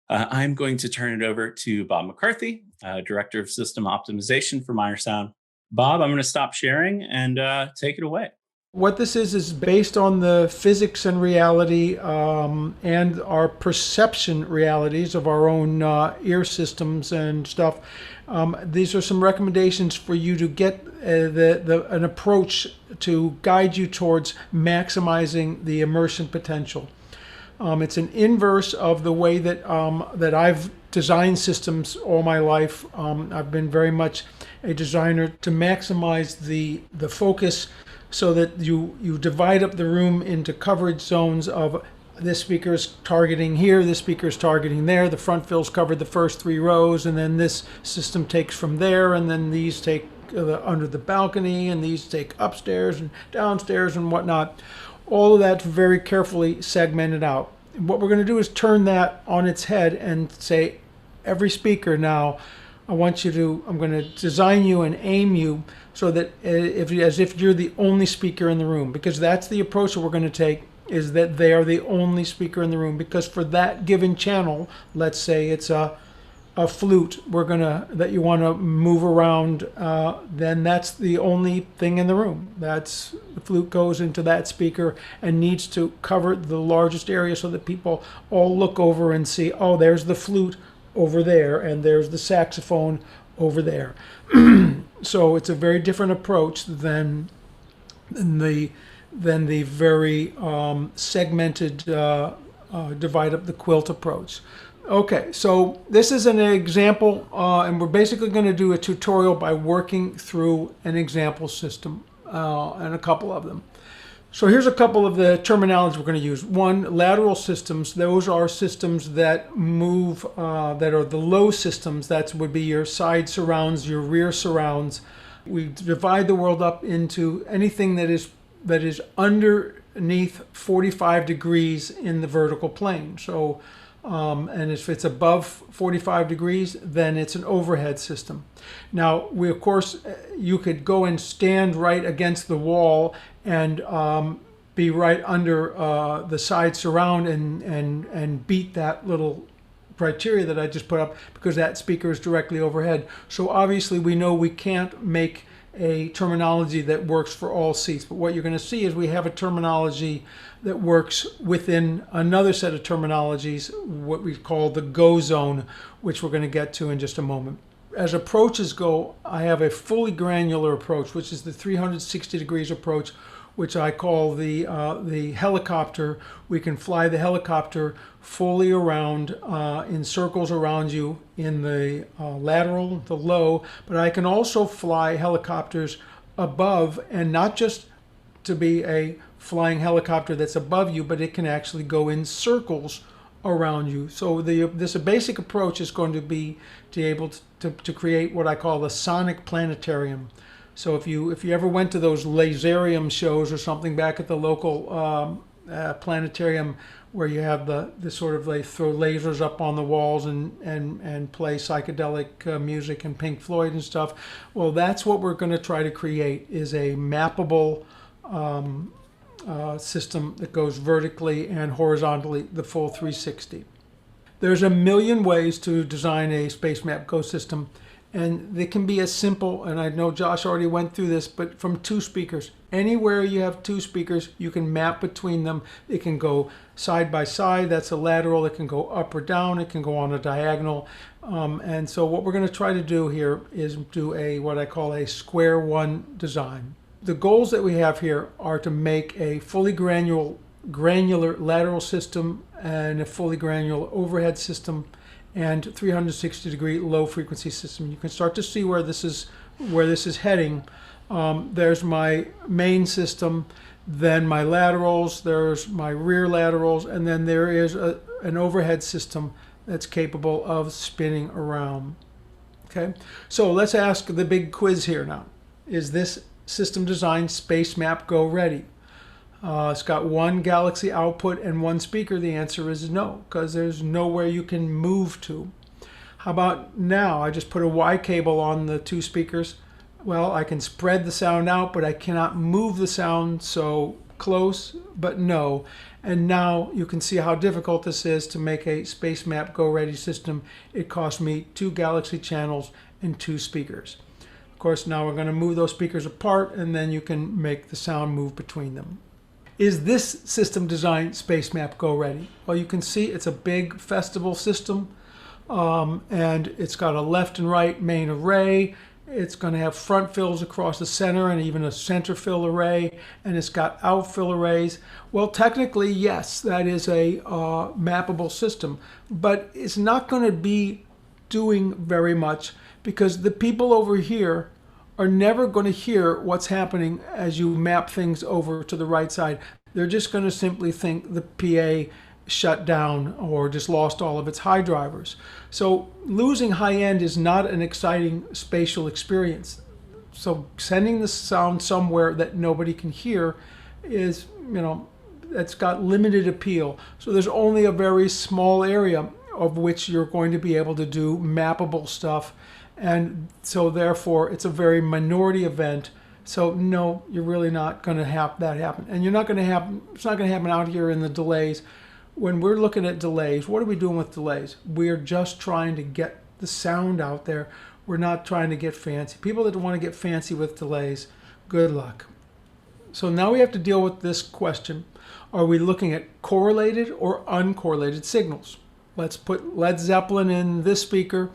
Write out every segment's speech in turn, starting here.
I'm going to turn it over to Bob McCarthy, Director of System Optimization for Meyer Sound. Bob, I'm going to stop sharing and take it away. What this is based on the physics and reality and our perception realities of our own ear systems and stuff. These are some recommendations for you to get an approach to guide you towards maximizing the immersion potential. It's an inverse of the way that that I've designed systems all my life. I've been very much a designer to maximize the focus, so that you divide up the room into coverage zones of this speaker's targeting here, this speaker's targeting there, the front fills covered the first 3 rows, and then this system takes from there, and then these take under the balcony, and these take upstairs and downstairs and whatnot. All of that's very carefully segmented out. And what we're going to do is turn that on its head and say, every speaker now, I'm going to design you and aim you so that as if you're the only speaker in the room, because that's the approach that we're going to take, is that they are the only speaker in the room. Because for that given channel, let's say it's a flute that you want to move around, then that's the only thing in the room. The flute goes into that speaker and needs to cover the largest area so that people all look over and see, oh, there's the flute over there, and there's the saxophone over there. So it's a very different approach than the very segmented divide up the quilt approach. Okay, so this is an example, and we're basically going to do a tutorial by working through an example system and a couple of them. So here's a couple of the terminology we're going to use. One, lateral systems. Those are systems that move, that are the low systems. That would be your side surrounds, your rear surrounds. We divide the world up into anything that is underneath 45 degrees in the vertical plane. So, and if it's above 45 degrees, then it's an overhead system. Now, of course, you could go and stand right against the wall and be right under the side surround and beat that little criteria that I just put up, because that speaker is directly overhead. So obviously we know we can't make a terminology that works for all seats. But what you're going to see is we have a terminology that works within another set of terminologies, what we call the go zone, which we're going to get to in just a moment. As approaches go, I have a fully granular approach, which is the 360 degrees approach, which I call the helicopter. We can fly the helicopter fully around in circles around you in the lateral, the low, but I can also fly helicopters above, and not just to be a flying helicopter that's above you, but it can actually go in circles around you. So this basic approach is going to be to be able to create what I call the sonic planetarium. So if you ever went to those laserium shows or something back at the local planetarium, where you have the sort of, they throw lasers up on the walls and play psychedelic music and Pink Floyd and stuff, well, that's what we're going to try to create, is a mappable system that goes vertically and horizontally the full 360. There's a million ways to design a Spacemap Go system, and they can be as simple, and I know Josh already went through this, but from 2 speakers. Anywhere you have 2 speakers, you can map between them. It can go side by side, that's a lateral. It can go up or down. It can go on a diagonal. And so what we're going to try to do here is do what I call a square one design. The goals that we have here are to make a fully granular lateral system and a fully granular overhead system and 360 degree low frequency system. You can start to see where this is heading. There's my main system, then my laterals, there's my rear laterals, and then there is an overhead system that's capable of spinning around. Okay, so let's ask the big quiz here now. Is this system design Spacemap Go ready? It's got 1 Galaxy output and 1 speaker. The answer is no, because there's nowhere you can move to. How about now? I just put a Y cable on the 2 speakers. Well, I can spread the sound out, but I cannot move the sound, so close, but no. And now you can see how difficult this is to make a Spacemap Go Ready system. It cost me 2 Galaxy channels and 2 speakers. Of course, now we're going to move those speakers apart, and then you can make the sound move between them. Is this system design Spacemap Go Ready? Well, you can see it's a big festival system, and it's got a left and right main array. It's going to have front fills across the center and even a center fill array, and it's got out fill arrays. Well, technically, yes, that is a mappable system, but it's not going to be doing very much because the people over here are never going to hear what's happening as you map things over to the right side. They're just going to simply think the PA shut down or just lost all of its high drivers. So losing high end is not an exciting spatial experience. So sending the sound somewhere that nobody can hear is, that's got limited appeal. So there's only a very small area of which you're going to be able to do mappable stuff. And so therefore it's a very minority event. So no, you're really not going to have that happen. And it's not going to happen out here in the delays. When we're looking at delays, what are we doing with delays? We're just trying to get the sound out there. We're not trying to get fancy. People that want to get fancy with delays, good luck. So now we have to deal with this question. Are we looking at correlated or uncorrelated signals? Let's put Led Zeppelin in this speaker,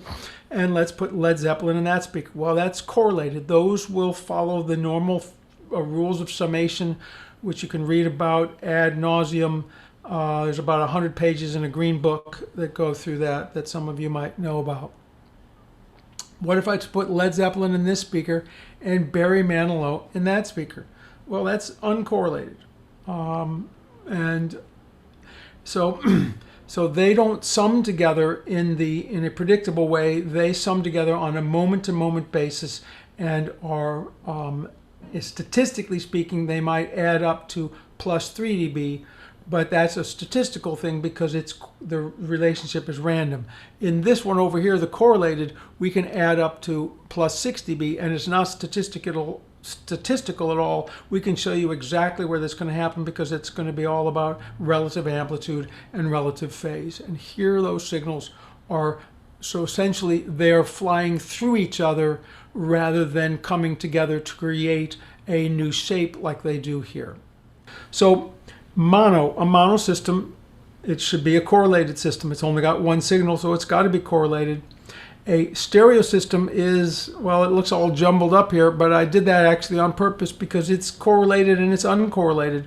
and let's put Led Zeppelin in that speaker. Well, that's correlated. Those will follow the normal rules of summation, which you can read about ad nauseum. There's about 100 pages in a green book that go through that some of you might know about. What if I put Led Zeppelin in this speaker and Barry Manilow in that speaker? Well, that's uncorrelated. And so so they don't sum together in a predictable way. They sum together on a moment-to-moment basis and are, statistically speaking, they might add up to plus 3 dB, but that's a statistical thing because the relationship is random. In this one over here, the correlated, we can add up to plus 6 dB, and it's not statistical at all. We can show you exactly where that's going to happen because it's going to be all about relative amplitude and relative phase. And here those signals are, so essentially they're flying through each other rather than coming together to create a new shape like they do here. So a mono system, it should be a correlated system. It's only got one signal, so it's got to be correlated. A stereo system is, well, it looks all jumbled up here, but I did that actually on purpose because it's correlated and it's uncorrelated.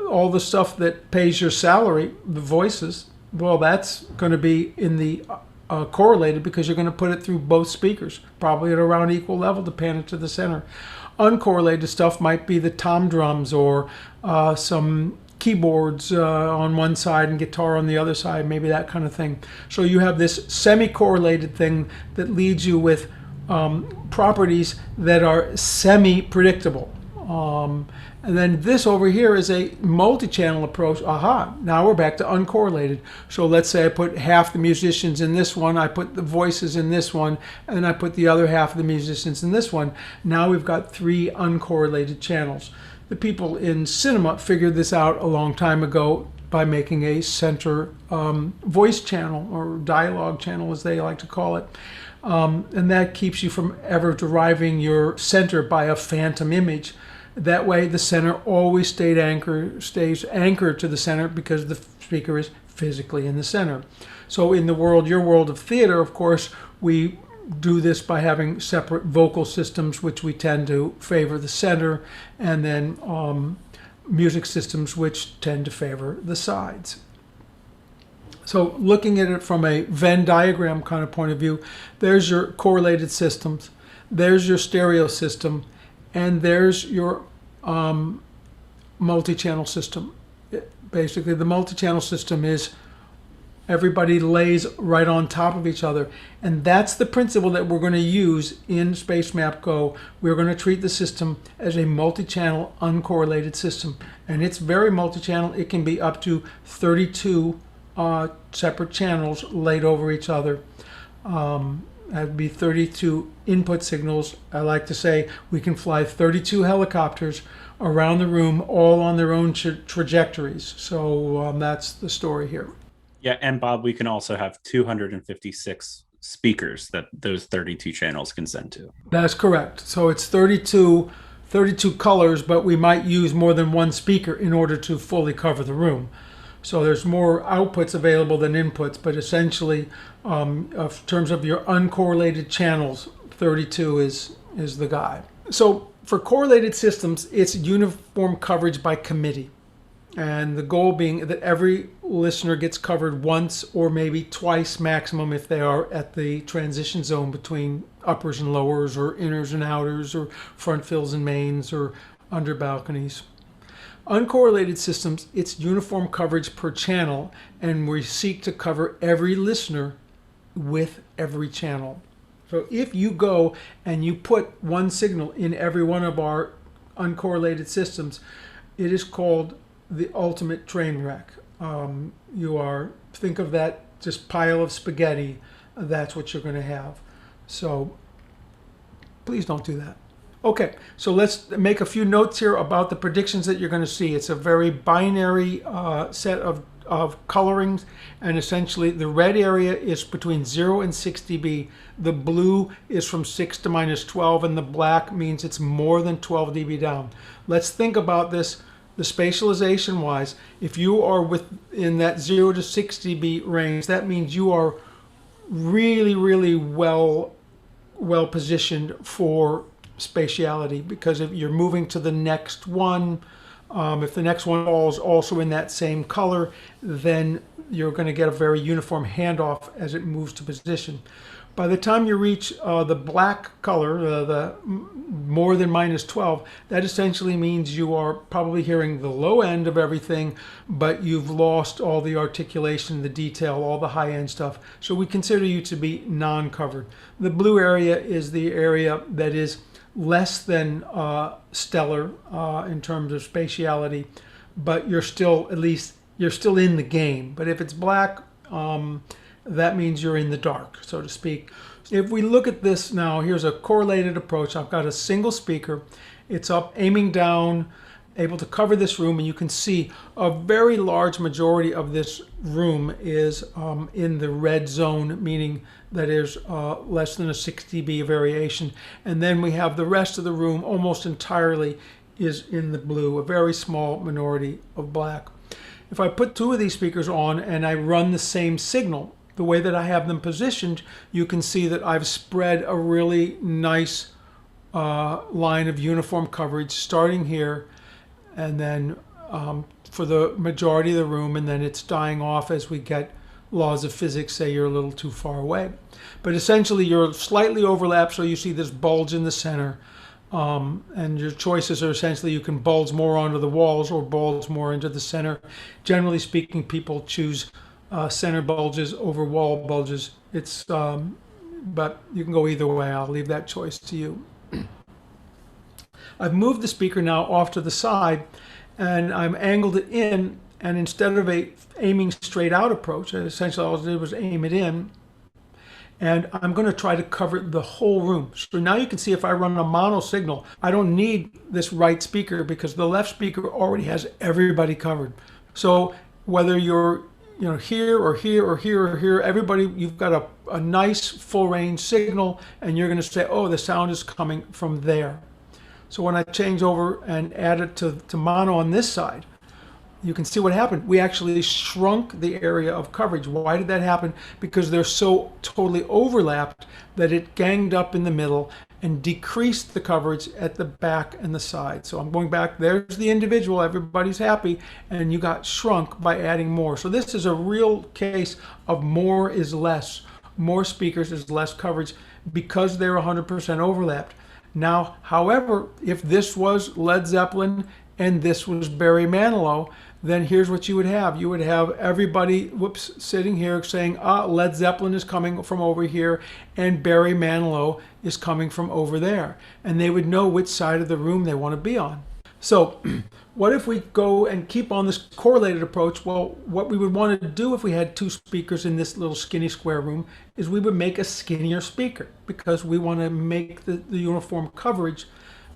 All the stuff that pays your salary, the voices, well, that's going to be in the correlated because you're going to put it through both speakers, probably at around equal level to pan it to the center. Uncorrelated stuff might be the tom drums or some keyboards on one side and guitar on the other side, maybe that kind of thing. So you have this semi-correlated thing that leads you with properties that are semi-predictable. And then this over here is a multi-channel approach. Aha, now we're back to uncorrelated. So let's say I put half the musicians in this one, I put the voices in this one, and I put the other half of the musicians in this one. Now we've got 3 uncorrelated channels. The people in cinema figured this out a long time ago by making a center voice channel, or dialogue channel as they like to call it. And that keeps you from ever deriving your center by a phantom image. That way the center always stays anchored to the center because the speaker is physically in the center. So in your world of theater, of course, we do this by having separate vocal systems, which we tend to favor the center, and then music systems, which tend to favor the sides. So looking at it from a Venn diagram kind of point of view, there's your correlated systems, there's your stereo system, and there's your multi-channel system. Basically, the multi-channel system is everybody lays right on top of each other. And that's the principle that we're going to use in Spacemap Go. We're going to treat the system as a multi-channel uncorrelated system. And it's very multi-channel. It can be up to 32 separate channels laid over each other. That'd be 32 input signals. I like to say we can fly 32 helicopters around the room, all on their own trajectories. So that's the story here. Yeah, and Bob, we can also have 256 speakers that those 32 channels can send to. That's correct. So it's 32 colors, but we might use more than one speaker in order to fully cover the room. So there's more outputs available than inputs, but essentially, in terms of your uncorrelated channels, 32 is the guide. So for correlated systems, it's uniform coverage by committee. And the goal being that every listener gets covered once or maybe twice maximum if they are at the transition zone between uppers and lowers, or inners and outers, or front fills and mains, or under balconies. Uncorrelated systems, it's uniform coverage per channel, and we seek to cover every listener with every channel. So if you go and you put one signal in every one of our uncorrelated systems, it is called the ultimate train wreck. Think of that just pile of spaghetti, that's what you're going to have. So please don't do that. Okay, so let's make a few notes here about the predictions that you're going to see. It's a very binary set of colorings, and essentially the red area is between 0 and 6 dB. The blue is from 6 to -12, and the black means it's more than 12 dB down. Let's think about this, the spatialization wise. If you are within that 0 to 6 dB range, that means you are really well positioned for spatiality, because if you're moving to the next one, if the next one falls also in that same color, then you're going to get a very uniform handoff as it moves to position. By the time you reach the black color, the more than -12, that essentially means you are probably hearing the low end of everything, but you've lost all the articulation, the detail, all the high-end stuff. So we consider you to be non-covered. The blue area is the area that is less than stellar in terms of spatiality, but you're still in the game. But if it's black, that means you're in the dark, so to speak. If we look at this now, here's a correlated approach. I've got a single speaker. It's up, aiming down, able to cover this room, and you can see a very large majority of this room is in the red zone, meaning that there's less than a 6 dB variation. And then we have the rest of the room almost entirely is in the blue, a very small minority of black. If I put two of these speakers on and I run the same signal, the way that I have them positioned, you can see that I've spread a really nice line of uniform coverage starting here, and then for the majority of the room, and then it's dying off as we get laws of physics say you're a little too far away. But essentially you're slightly overlapped, so you see this bulge in the center, and your choices are essentially you can bulge more onto the walls or bulge more into the center. Generally speaking, people choose center bulges over wall bulges. But you can go either way. I'll leave that choice to you. I've moved the speaker now off to the side, and I'm angled it in, and instead of aiming straight out approach, essentially all I did was aim it in, and I'm going to try to cover the whole room. So now you can see if I run a mono signal, I don't need this right speaker because the left speaker already has everybody covered. So whether you're here or here or here or here, everybody, you've got a nice full range signal, and you're going to say, oh, the sound is coming from there. So when I change over and add it to mono on this side, you can see what happened. We actually shrunk the area of coverage. Why did that happen? Because they're so totally overlapped that it ganged up in the middle and decreased the coverage at the back and the side. So I'm going back, there's the individual, everybody's happy, and you got shrunk by adding more. So this is a real case of more is less. More speakers is less coverage because they're 100% overlapped. Now, however, if this was Led Zeppelin and this was Barry Manilow, then here's what you would have. You would have everybody, sitting here saying, Led Zeppelin is coming from over here and Barry Manilow is coming from over there. And they would know which side of the room they want to be on. So what if we go and keep on this correlated approach? Well, what we would want to do if we had two speakers in this little skinny square room is we would make a skinnier speaker because we want to make the uniform coverage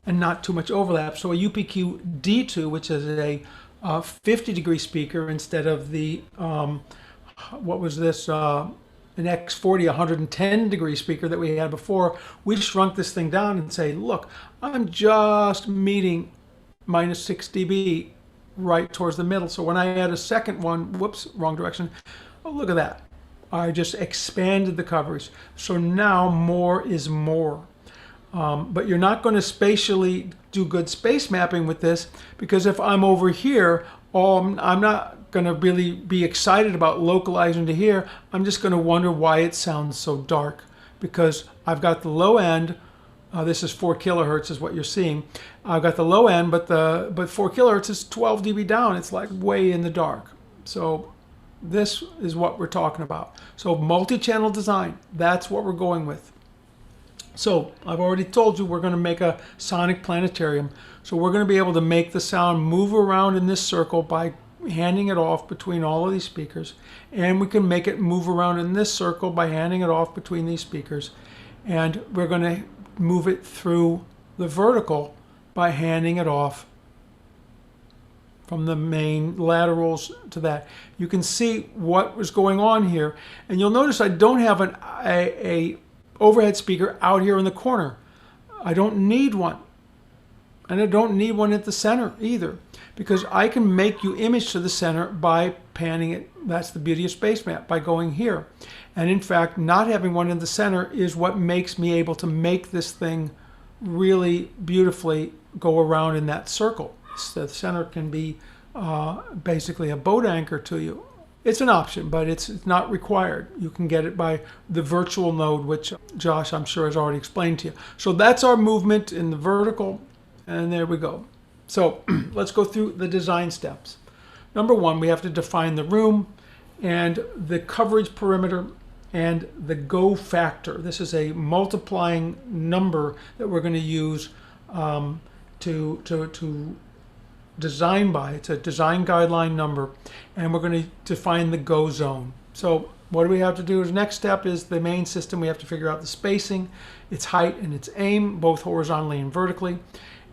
and not too much overlap. So a UPQ D2, which is a 50-degree speaker instead of the, what was this, an X40 110-degree speaker that we had before, we shrunk this thing down and say, look, I'm just meeting minus 6 dB right towards the middle. So when I add a second one, whoops, wrong direction. Oh, look at that. I just expanded the coverage. So now more is more. But you're not going to spatially do good space mapping with this, because if I'm over here, I'm not going to really be excited about localizing to here. I'm just going to wonder why it sounds so dark, because I've got the low end. This is 4 kilohertz is what you're seeing. I've got the low end, but 4 kilohertz is 12 dB down. It's like way in the dark. So this is what we're talking about. So multi-channel design, that's what we're going with. So I've already told you we're going to make a sonic planetarium. So we're going to be able to make the sound move around in this circle by handing it off between all of these speakers. And we can make it move around in this circle by handing it off between these speakers. And we're going to move it through the vertical by handing it off from the main laterals to that. You can see what was going on here. And you'll notice I don't have a overhead speaker out here in the corner. I don't need one. And I don't need one at the center either, because I can make you image to the center by panning it. That's the beauty of Spacemap, by going here. And in fact, not having one in the center is what makes me able to make this thing really beautifully go around in that circle. So the center can be basically a boat anchor to you. It's an option, but it's not required. You can get it by the virtual node, which Josh, I'm sure, has already explained to you. So that's our movement in the vertical, and there we go. So let's go through the design steps. Number one, we have to define the room and the coverage perimeter and the go factor. This is a multiplying number that we're going to use to design by. It's a design guideline number, and we're going to define the go zone. So what do we have to do? The next step is the main system. We have to figure out the spacing, its height, and its aim, both horizontally and vertically.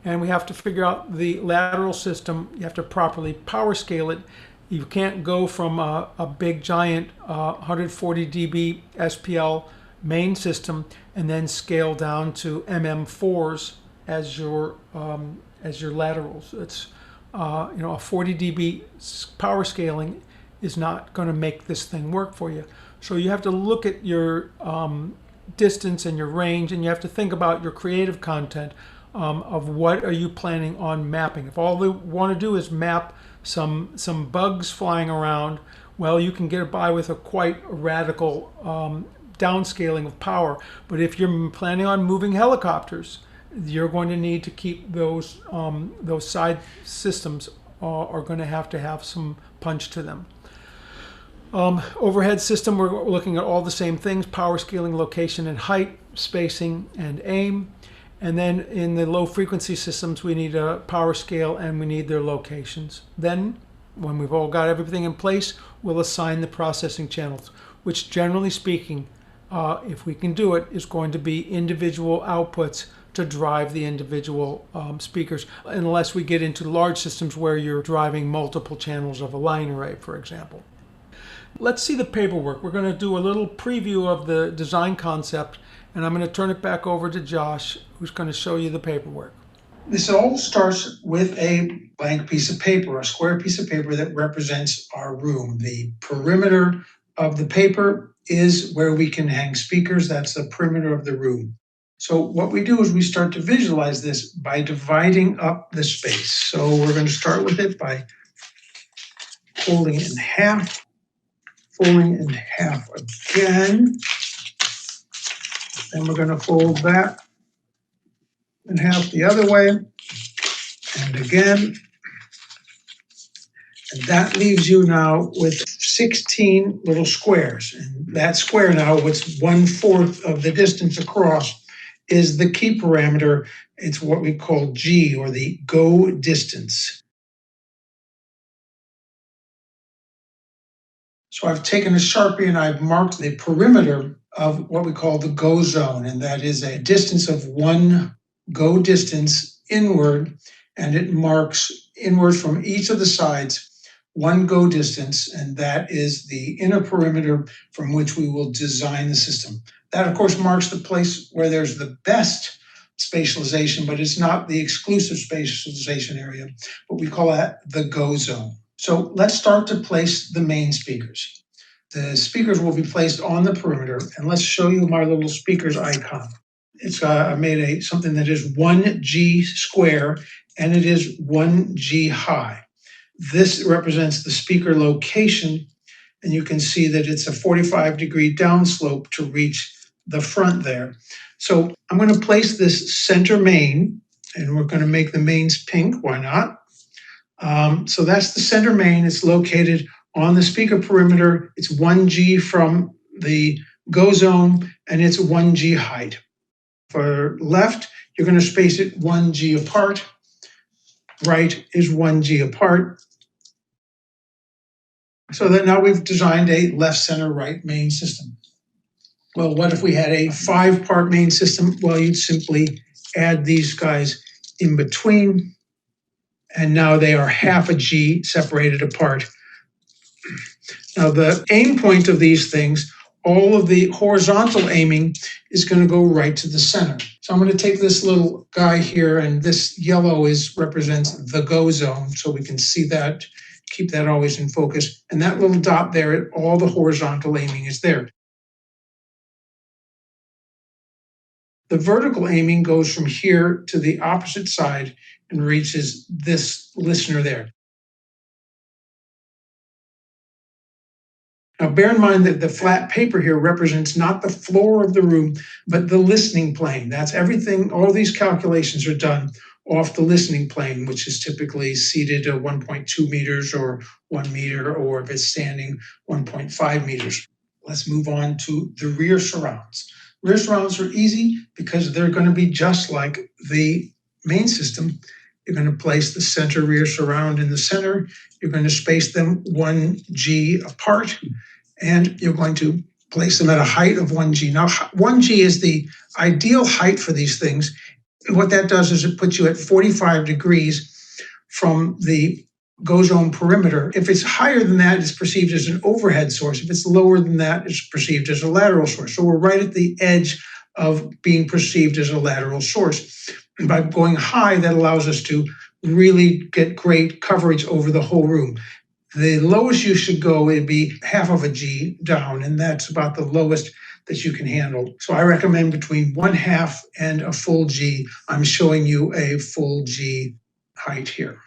And we have to figure out the lateral system. You have to properly power scale it. You can't go from a big giant 140 dB SPL main system and then scale down to MM4s as your laterals. It's a 40 dB power scaling is not going to make this thing work for you. So you have to look at your distance and your range, and you have to think about your creative content of what are you planning on mapping. If all they want to do is map some bugs flying around, well, you can get by with a quite radical downscaling of power. But if you're planning on moving helicopters, you're going to need to keep those side systems are going to have some punch to them. Overhead system, we're looking at all the same things: power scaling, location and height, spacing and aim. And then in the low frequency systems, we need a power scale and we need their locations. Then when we've all got everything in place, we'll assign the processing channels, which generally speaking, if we can do it, is going to be individual outputs to drive the individual speakers, unless we get into large systems where you're driving multiple channels of a line array, for example. Let's see the paperwork. We're going to do a little preview of the design concept, and I'm going to turn it back over to Josh, who's going to show you the paperwork. This all starts with a blank piece of paper, a square piece of paper that represents our room. The perimeter of the paper is where we can hang speakers. That's the perimeter of the room. So what we do is we start to visualize this by dividing up the space. So we're going to start with it by folding it in half, folding it in half again. Then we're going to fold that in half the other way, and again. And that leaves you now with 16 little squares. And that square now, what's 1/4 of the distance across, is the key parameter. It's what we call G, or the go distance. So I've taken a Sharpie and I've marked the perimeter of what we call the go zone, and that is a distance of 1 go distance inward, and it marks inward from each of the sides 1 go distance, and that is the inner perimeter from which we will design the system. That, of course, marks the place where there's the best spatialization, but it's not the exclusive spatialization area, but we call that the go zone. So let's start to place the main speakers. The speakers will be placed on the perimeter, and let's show you my little speakers icon. It's I made something that is 1G square, and it is 1G high. This represents the speaker location, and you can see that it's a 45-degree downslope to reach the front there. So I'm going to place this center main, and we're going to make the mains pink. Why not? So that's the center main. It's located on the speaker perimeter. It's 1G from the go zone, and it's 1G height. For left, you're going to space it 1G apart. Right is 1G apart. So that now we've designed a left, center, right main system. Well, what if we had a 5-part main system? Well, you'd simply add these guys in between, and now they are half a G separated apart. Now, the aim point of these things, all of the horizontal aiming is going to go right to the center. So I'm going to take this little guy here, and this yellow represents the go zone, so we can see that, keep that always in focus. And that little dot there, all the horizontal aiming is there. The vertical aiming goes from here to the opposite side and reaches this listener there. Now, bear in mind that the flat paper here represents not the floor of the room, but the listening plane. That's everything. All these calculations are done off the listening plane, which is typically seated at 1.2 meters or 1 meter, or if it's standing, 1.5 meters. Let's move on to the rear surrounds. Rear surrounds are easy because they're going to be just like the main system. You're going to place the center rear surround in the center. You're going to space them 1G apart, and you're going to place them at a height of 1G. Now, 1G is the ideal height for these things. What that does is it puts you at 45 degrees from the go zone perimeter. If it's higher than that, it's perceived as an overhead source. If it's lower than that, it's perceived as a lateral source. So we're right at the edge of being perceived as a lateral source. And by going high, that allows us to really get great coverage over the whole room. The lowest you should go would be half of a G down, and that's about the lowest that you can handle. So I recommend between 1/2 and a full G. I'm showing you a full G height here.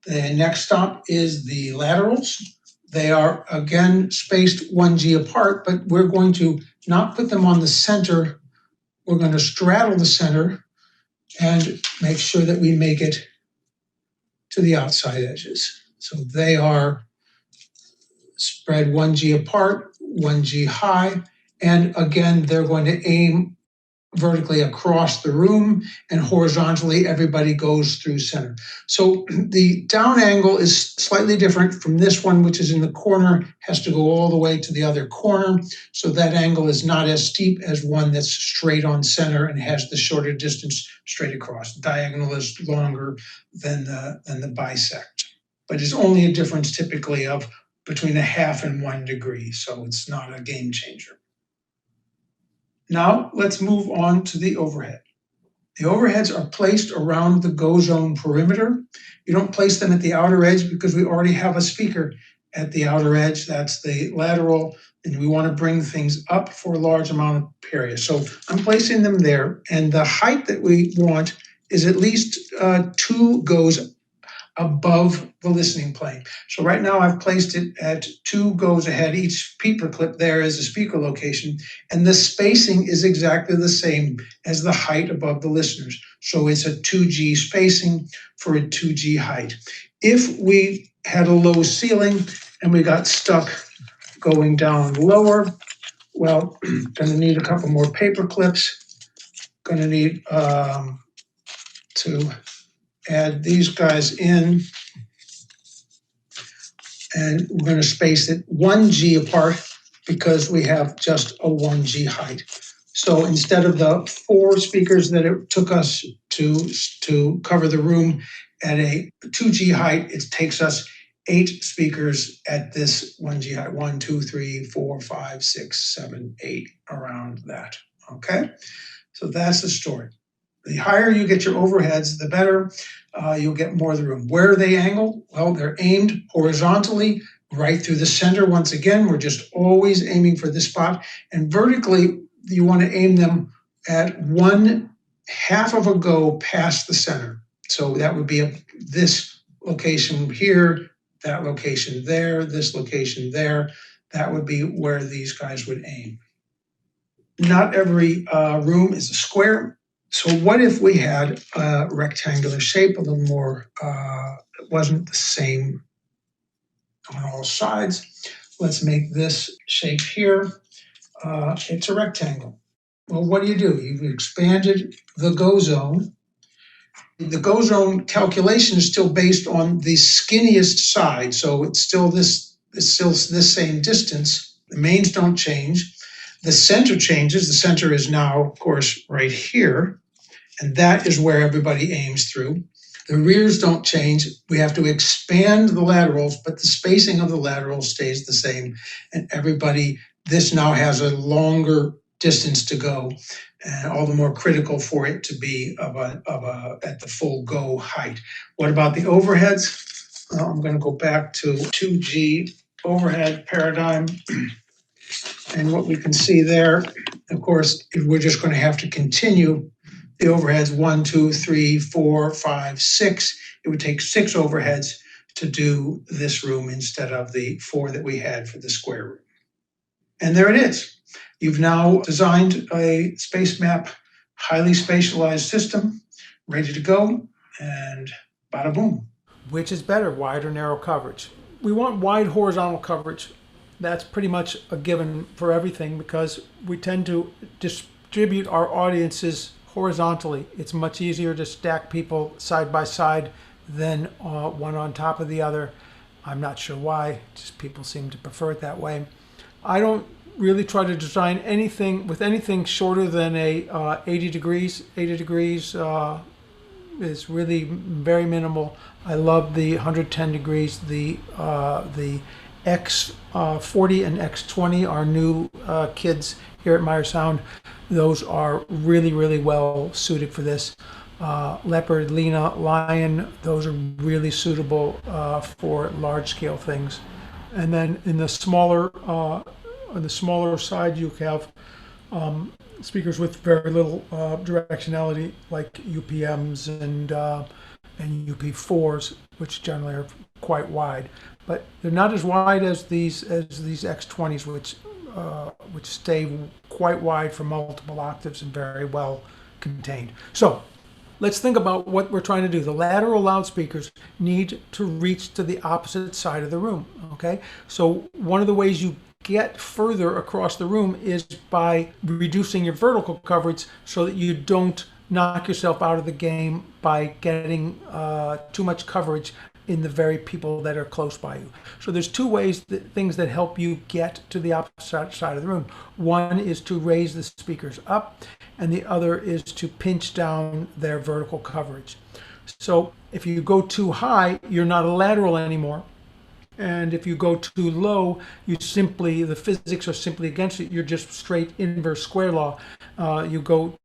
The next stop is the laterals. They are, again, spaced 1G apart, but we're going to not put them on the center. We're going to straddle the center and make sure that we make it to the outside edges. So they are spread 1G apart, 1G high, and again, they're going to aim vertically across the room, and horizontally everybody goes through center. So the down angle is slightly different from this one, which is in the corner, has to go all the way to the other corner. So that angle is not as steep as one that's straight on center and has the shorter distance straight across. Diagonal is longer than the bisect, but it's only a difference typically of between 1/2 and 1 degree. So it's not a game changer. Now let's move on to the overhead. The overheads are placed around the go zone perimeter. You don't place them at the outer edge because we already have a speaker at the outer edge. That's the lateral, and we want to bring things up for a large amount of area. So I'm placing them there, and the height that we want is at least 2 goes above the listening plane. So right now I've placed it at 2 goes ahead. Each peeper clip there is a speaker location, and the spacing is exactly the same as the height above the listeners. So it's a 2G spacing for a 2G height. If we had a low ceiling and we got stuck going down lower, well, gonna need a couple more paper clips. going to need to add these guys in, and we're going to space it 1G apart because we have just a 1G height. So instead of the 4 speakers that it took us to cover the room at a 2G height, it takes us 8 speakers at this 1G height. 1, 2, 3, 4, 5, 6, 7, 8, around that. Okay, so that's the story. The higher you get your overheads, the better. You'll get more of the room. Where are they angled? Well, they're aimed horizontally right through the center. Once again, we're just always aiming for this spot. And vertically, you want to aim them at 1/2 of a go past the center. So that would be this location here, that location there, this location there. That would be where these guys would aim. Not every room is a square. So what if we had a rectangular shape, a little more, it wasn't the same on all sides. Let's make this shape here. It's a rectangle. Well, what do? You've expanded the go zone. The go zone calculation is still based on the skinniest side. So it's still this same distance. The mains don't change. The center changes. The center is now, of course, right here. And that is where everybody aims through. The rears don't change. We have to expand the laterals, but the spacing of the laterals stays the same. And this now has a longer distance to go, and all the more critical for it to be at the full go height. What about the overheads? I'm going to go back to 2G overhead paradigm. And what we can see there, of course, we're just going to have to continue the overheads 1, 2, 3, 4, 5, 6. It would take 6 overheads to do this room instead of the 4 that we had for the square room. And there it is. You've now designed a Spacemap highly spatialized system, ready to go, and bada boom. Which is better, wide or narrow coverage? We want wide horizontal coverage. That's pretty much a given for everything because we tend to distribute our audiences horizontally. It's much easier to stack people side by side than one on top of the other. I'm not sure why, just people seem to prefer it that way. I don't really try to design anything shorter than a 80 degrees. 80 degrees is really very minimal. I love the 110 degrees. The X40 and X20 are new kids here at Meyer Sound. Those are really, really well suited for this. Leopard, Lena, Lion, those are really suitable for large scale things. And then in the smaller side, you have speakers with very little directionality, like UPMs and UP4s, which generally are quite wide. But they're not as wide as these X20s, which stay quite wide for multiple octaves and very well contained. So let's think about what we're trying to do. The lateral loudspeakers need to reach to the opposite side of the room, okay? So one of the ways you get further across the room is by reducing your vertical coverage so that you don't knock yourself out of the game by getting too much coverage in the very people that are close by you. So there's 2 things that help you get to the opposite side of the room. One is to raise the speakers up, and the other is to pinch down their vertical coverage. So if you go too high, you're not a lateral anymore. And if you go too low, the physics are simply against it. You're just straight inverse square law. You go,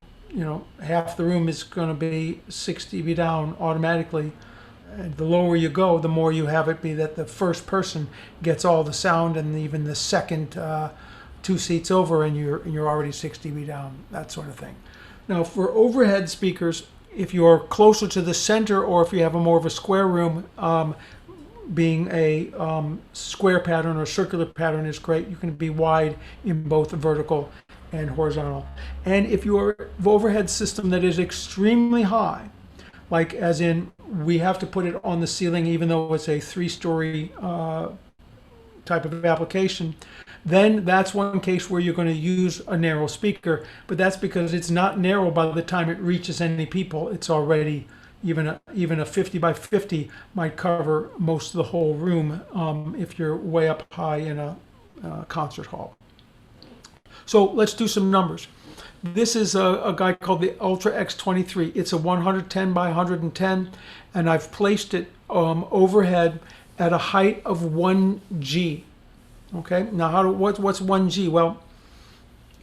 half the room is going to be 6 dB down automatically. And the lower you go, the more you have it be that the first person gets all the sound, and even the second 2 seats over, and you're already 6 dB down, that sort of thing. Now, for overhead speakers, if you're closer to the center, or if you have more of a square room, being a square pattern or circular pattern is great. You can be wide in both vertical and horizontal. And if your overhead system that is extremely high, like as in we have to put it on the ceiling even though it's a 3-story type of application, then that's one case where you're going to use a narrow speaker, but that's because it's not narrow by the time it reaches any people. It's already, even a 50 by 50 might cover most of the whole room if you're way up high in a concert hall. So let's do some numbers. This is a guy called the Ultra X23. It's a 110 by 110, and I've placed it overhead at a height of 1G. Okay, now what's 1G? Well,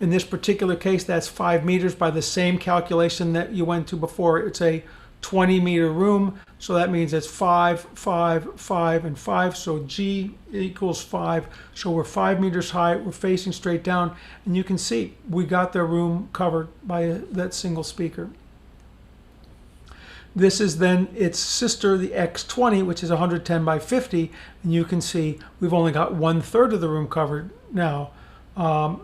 in this particular case, that's 5 meters by the same calculation that you went to before. It's a 20-meter room, so that means it's 5, 5, 5, and 5. So G equals 5. So we're 5 meters high. We're facing straight down, and you can see we got the room covered by that single speaker. This is then its sister, the X20, which is 110 by 50, and you can see we've only got 1/3 of the room covered now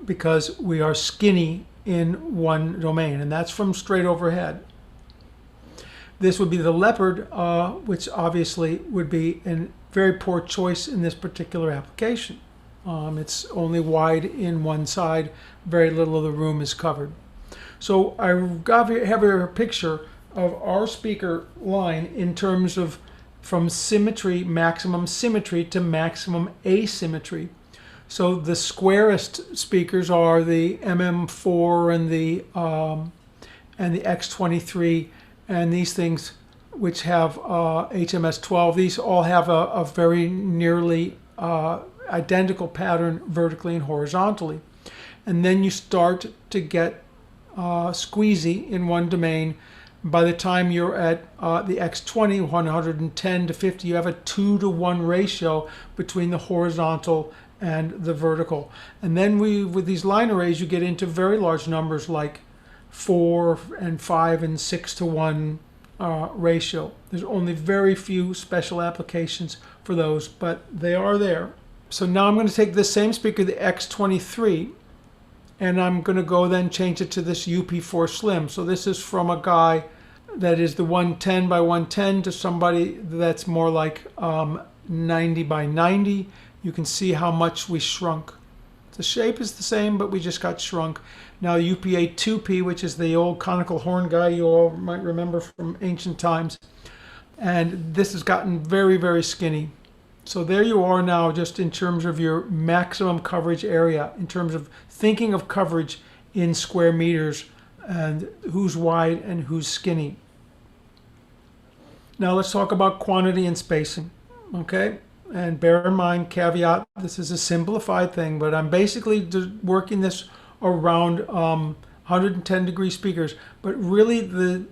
because we are skinny in one domain, and that's from straight overhead. This would be the Leopard, which obviously would be a very poor choice in this particular application. It's only wide in one side, very little of the room is covered. So I have here a picture of our speaker line in terms of from symmetry, maximum symmetry to maximum asymmetry. So the squarest speakers are the MM4 and the X23, and these things which have HMS12. These all have a very nearly identical pattern vertically and horizontally. And then you start to get squeezy in one domain. By the time you're at the X20, 110 to 50, you have a 2-to-1 ratio between the horizontal and the vertical. And then with these line arrays, you get into very large numbers like 4 and 5 and 6-to-1 ratio. There's only very few special applications for those, but they are there. So now I'm going to take this same speaker, the X23, and I'm going to go then change it to this UP4 Slim. So this is from a guy that is the 110 by 110 to somebody that's more like 90 by 90. You can see how much we shrunk. The shape is the same, but we just got shrunk. Now UPA 2P, which is the old conical horn guy you all might remember from ancient times. And this has gotten very, very skinny. So there you are now, just in terms of your maximum coverage area, in terms of thinking of coverage in square meters and who's wide and who's skinny. Now let's talk about quantity and spacing, okay? And bear in mind, caveat, this is a simplified thing, but I'm basically working this around 110 degree speakers, but really the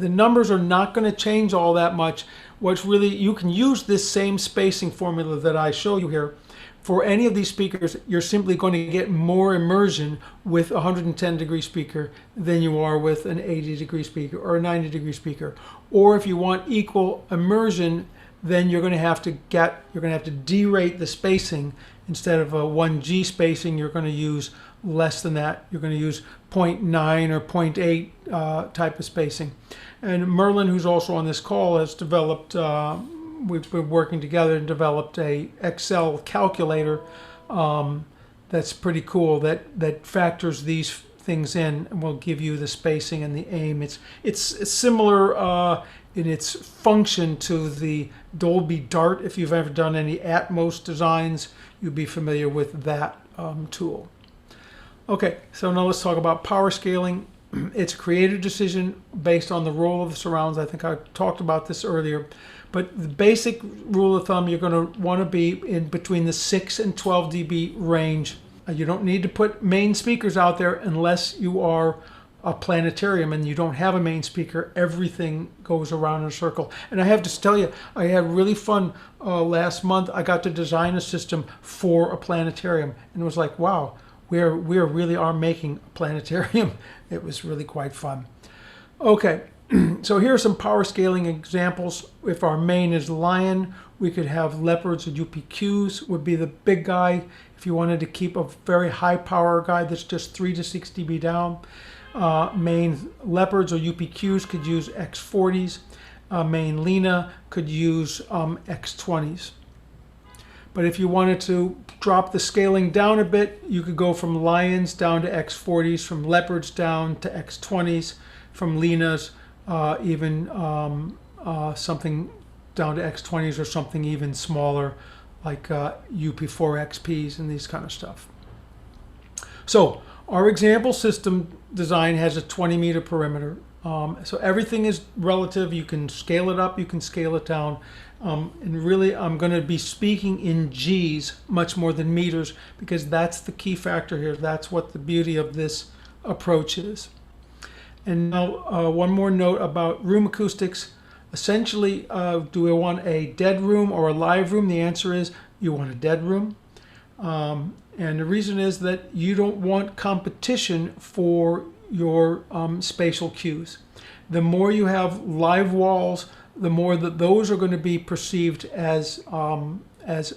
numbers are not going to change all that much. What's really, you can use this same spacing formula that I show you here. For any of these speakers, you're simply going to get more immersion with a 110 degree speaker than you are with an 80 degree speaker or a 90 degree speaker. Or if you want equal immersion, then you're going to have to derate the spacing. Instead of a 1G spacing, you're going to use less than that. You're going to use 0.9 or 0.8 type of spacing. And Merlin, who's also on this call, has developed, we've been working together and developed a Excel calculator that's pretty cool that factors these things in and will give you the spacing and the aim. It's similar in its function to the Dolby Dart. If you've ever done any Atmos designs, you'll be familiar with that tool. Okay, so now let's talk about power scaling. It's a creative decision based on the role of the surrounds. I think I talked about this earlier. But the basic rule of thumb, you're going to want to be in between the 6 and 12 dB range. You don't need to put main speakers out there unless you are a planetarium and you don't have a main speaker. Everything goes around in a circle. And I have to tell you, I had really fun last month. I got to design a system for a planetarium, and it was like, wow, we really are making a planetarium. It was really quite fun. Okay, so here are some power scaling examples. If our main is Lion, we could have Leopards or UPQs would be the big guy. If you wanted to keep a very high power guy that's just 3 to 6 dB down, main Leopards or UPQs could use X40s. Main Lena could use X20s. But if you wanted to drop the scaling down a bit, you could go from lions down to X40s, from leopards down to X20s, from Lenas, even something down to X20s or something even smaller like UP4XPs and these kind of stuff. So our example system design has a 20-meter perimeter. So everything is relative. You can scale it up, you can scale it down. And really, I'm going to be speaking in Gs much more than meters because that's the key factor here. That's what the beauty of this approach is. And now one more note about room acoustics. Essentially, do we want a dead room or a live room? The answer is you want a dead room. And the reason is that you don't want competition for your spatial cues. The more you have live walls, the more that those are going to be perceived as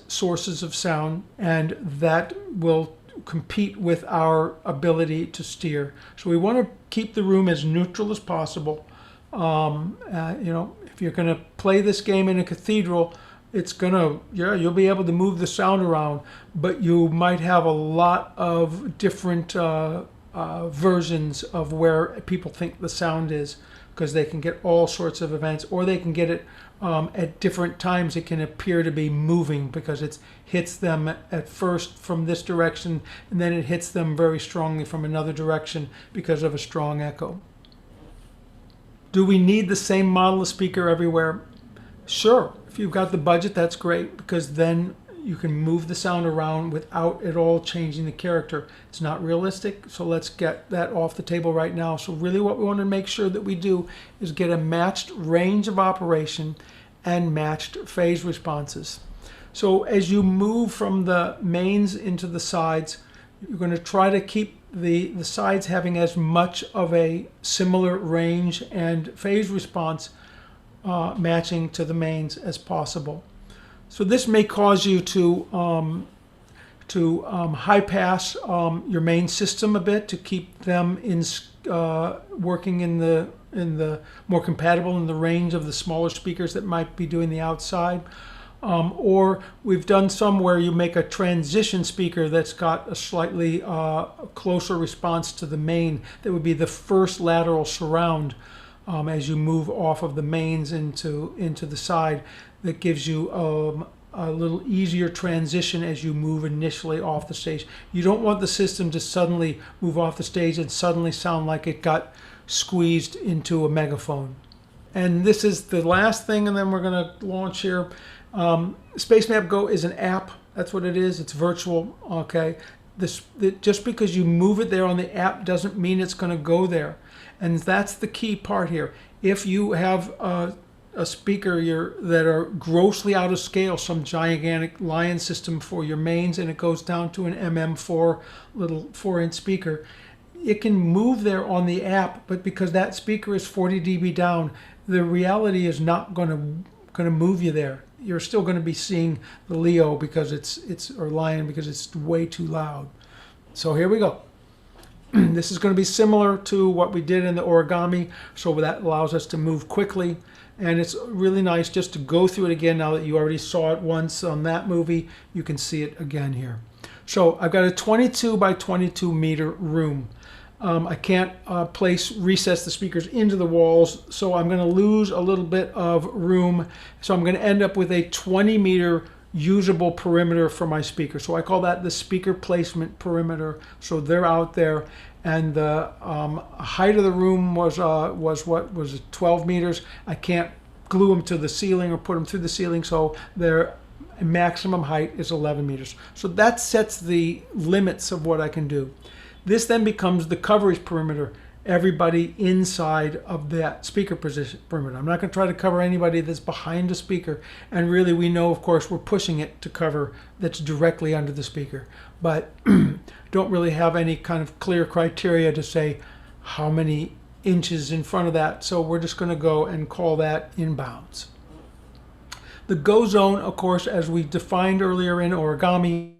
sources of sound, and that will compete with our ability to steer. So we want to keep the room as neutral as possible. You know, if you're going to play this game in a cathedral, it's gonna, yeah, you'll be able to move the sound around, but you might have a lot of different versions of where people think the sound is, because they can get all sorts of events, or they can get it at different times. It can appear to be moving because it hits them at first from this direction, and then it hits them very strongly from another direction because of a strong echo. Do we need the same model of speaker everywhere? Sure. If you've got the budget, that's great, because then you can move the sound around without it all changing the character. It's not realistic, so let's get that off the table right now. So really what we want to make sure that we do is get a matched range of operation and matched phase responses. So as you move from the mains into the sides, you're going to try to keep the sides having as much of a similar range and phase response matching to the mains as possible. So this may cause you to high pass your main system a bit to keep them in working in the more compatible in the range of the smaller speakers that might be doing the outside. Or we've done some where you make a transition speaker that's got a slightly closer response to the main. That would be the first lateral surround as you move off of the mains into the side. That gives you a little easier transition as you move initially off the stage. You don't want the system to suddenly move off the stage and suddenly sound like it got squeezed into a megaphone. And this is the last thing, and then we're going to launch here. Spacemap Go is an app. That's what it is. It's virtual. Okay. Just because you move it there on the app doesn't mean it's going to go there. And that's the key part here. If you have a speaker that are grossly out of scale, some gigantic lion system for your mains, and it goes down to an MM4 little 4-inch speaker, it can move there on the app, but because that speaker is 40 dB down, the reality is not going to move you there. You're still going to be seeing the Leo because or Lion because it's way too loud. So here we go. This is going to be similar to what we did in the origami, so that allows us to move quickly. And it's really nice just to go through it again. Now that you already saw it once on that movie, you can see it again here. So I've got a 22 by 22 meter room. I can't recess the speakers into the walls, so I'm going to lose a little bit of room. So I'm going to end up with a 20 meter usable perimeter for my speaker. So I call that the speaker placement perimeter. So they're out there, and the height of the room was 12 meters. I can't glue them to the ceiling or put them through the ceiling, so their maximum height is 11 meters. So that sets the limits of what I can do. This then becomes the coverage perimeter, everybody inside of that speaker position perimeter. I'm not going to try to cover anybody that's behind the speaker, and really we know, of course, we're pushing it to cover that's directly under the speaker, but don't really have any kind of clear criteria to say how many inches in front of that, so we're just going to go and call that inbounds. The go zone, of course, as we defined earlier in origami,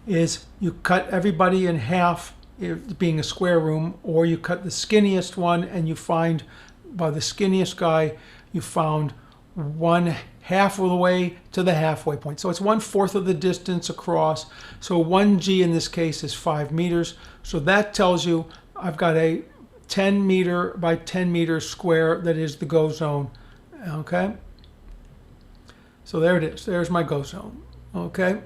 is you cut everybody in half, it being a square room, or you cut the skinniest one and you find, by the skinniest guy, you found one half of the way to the halfway point. So it's 1/4 of the distance across. So 1G in this case is 5 meters. So that tells you I've got a 10 meter by 10 meter square that is the go zone. Okay. So there it is. There's my go zone. Okay.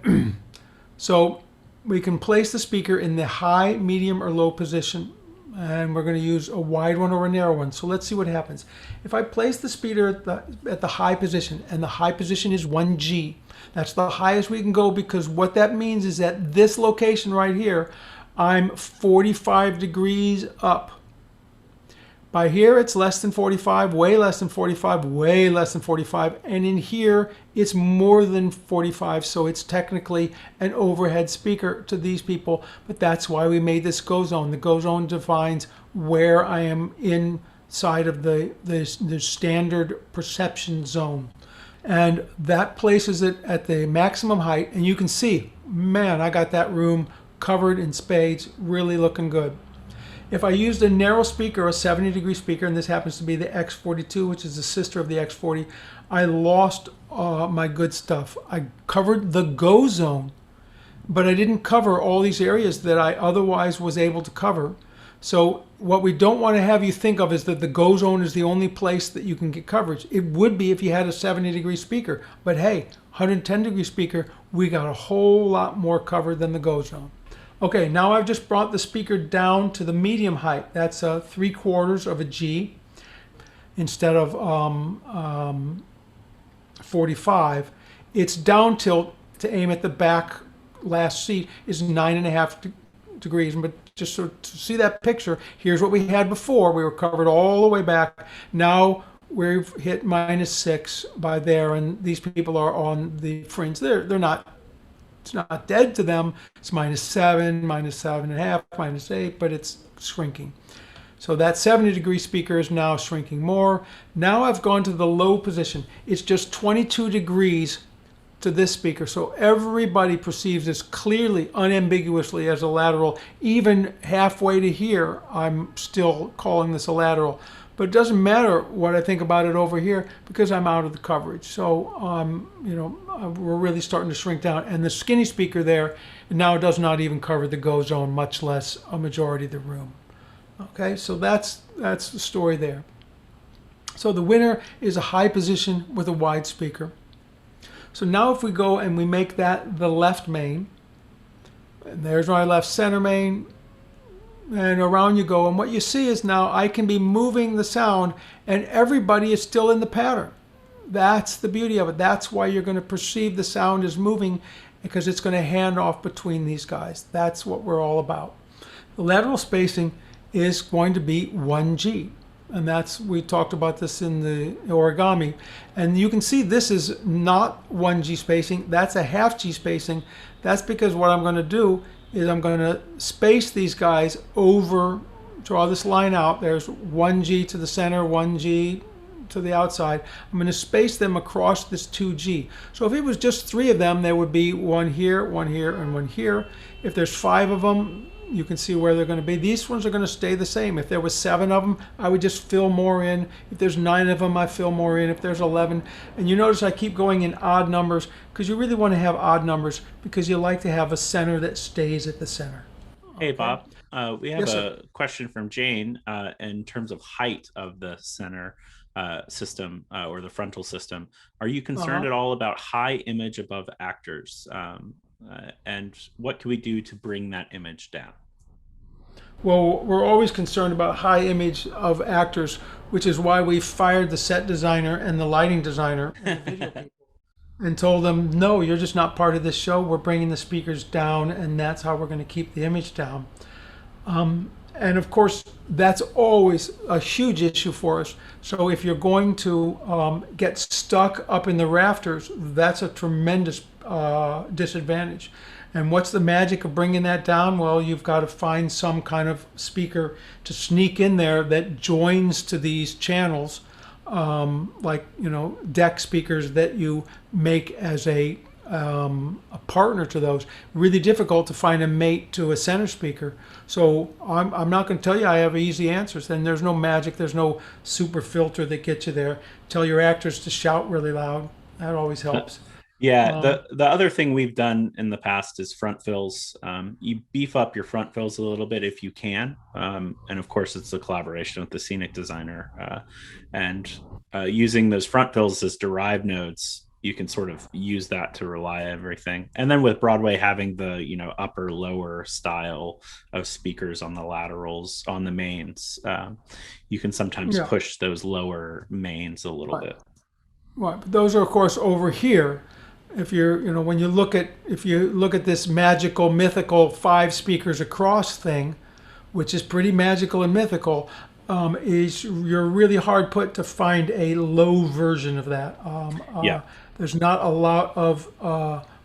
So we can place the speaker in the high, medium, or low position. And we're going to use a wide one or a narrow one. So let's see what happens. If I place the speaker at the high position, and the high position is 1G, that's the highest we can go, because what that means is at this location right here, I'm 45 degrees up. By here, it's less than 45, way less than 45, way less than 45. And in here, it's more than 45. So it's technically an overhead speaker to these people. But that's why we made this go zone. The go zone defines where I am inside of the standard perception zone. And that places it at the maximum height. And you can see, man, I got that room covered in spades, really looking good. If I used a narrow speaker, a 70-degree speaker, and this happens to be the X42, which is the sister of the X40, I lost my good stuff. I covered the go zone, but I didn't cover all these areas that I otherwise was able to cover. So what we don't want to have you think of is that the go zone is the only place that you can get coverage. It would be if you had a 70-degree speaker, but hey, 110-degree speaker, we got a whole lot more covered than the go zone. Okay, now I've just brought the speaker down to the medium height. That's 3/4 of a G instead of 45. Its down tilt to aim at the back last seat is 9.5 degrees. But just so to see that picture, here's what we had before. We were covered all the way back. Now we've hit -6 by there, and these people are on the fringe. They're not. It's not dead to them. It's -7, -7.5, -8, but it's shrinking. So that 70-degree speaker is now shrinking more. Now I've gone to the low position. It's just 22 degrees to this speaker. So everybody perceives this clearly, unambiguously as a lateral. Even halfway to here, I'm still calling this a lateral. But it doesn't matter what I think about it over here because I'm out of the coverage. So, we're really starting to shrink down. And the skinny speaker there now does not even cover the go zone, much less a majority of the room. Okay, so that's the story there. So the winner is a high position with a wide speaker. So now if we go and we make that the left main, and there's my left center main, and around you go, and what you see is now I can be moving the sound and everybody is still in the pattern. That's the beauty of it. That's why you're going to perceive the sound is moving, because it's going to hand off between these guys. That's what we're all about. The lateral spacing is going to be 1G, and we talked about this in the origami, and you can see this is not 1G spacing. That's a half G spacing. That's because what I'm going to do is I'm going to space these guys over, draw this line out. There's 1G to the center, 1G to the outside. I'm going to space them across this 2G. So if it was just 3 of them, there would be one here, and one here. If there's 5 of them, you can see where they're going to be. These ones are going to stay the same. If there was 7 of them, I would just fill more in. If there's 9 of them, I fill more in. If there's 11, and you notice I keep going in odd numbers because you really want to have odd numbers because you like to have a center that stays at the center. Hey, Bob, we have Yes, a question from Jane in terms of height of the center system or the frontal system. Are you concerned at all about high image above actors? And what can we do to bring that image down? Well, we're always concerned about high image of actors, which is why we fired the set designer and the lighting designer and the video people and told them, no, you're just not part of this show. We're bringing the speakers down, and that's how we're going to keep the image down. And of course, that's always a huge issue for us. So if you're going to get stuck up in the rafters, that's a tremendous disadvantage. And what's the magic of bringing that down? Well, you've got to find some kind of speaker to sneak in there that joins to these channels, like, deck speakers that you make as a partner to those. Really difficult to find a mate to a center speaker. So I'm not going to tell you I have easy answers. And there's no magic. There's no super filter that gets you there. Tell your actors to shout really loud. That always helps. Yeah, Um, the other thing we've done in the past is front fills. You beef up your front fills a little bit if you can, and of course it's a collaboration with the scenic designer. And using those front fills as derived nodes, you can sort of use that to rely everything. And then with Broadway having the upper lower style of speakers on the laterals on the mains, you can sometimes yeah, push those lower mains a little right, bit. right. But those are of course over here. If you're, when you look at this magical, mythical 5 speakers across thing, which is pretty magical and mythical, is you're really hard put to find a low version of that. Yeah. There's not a lot of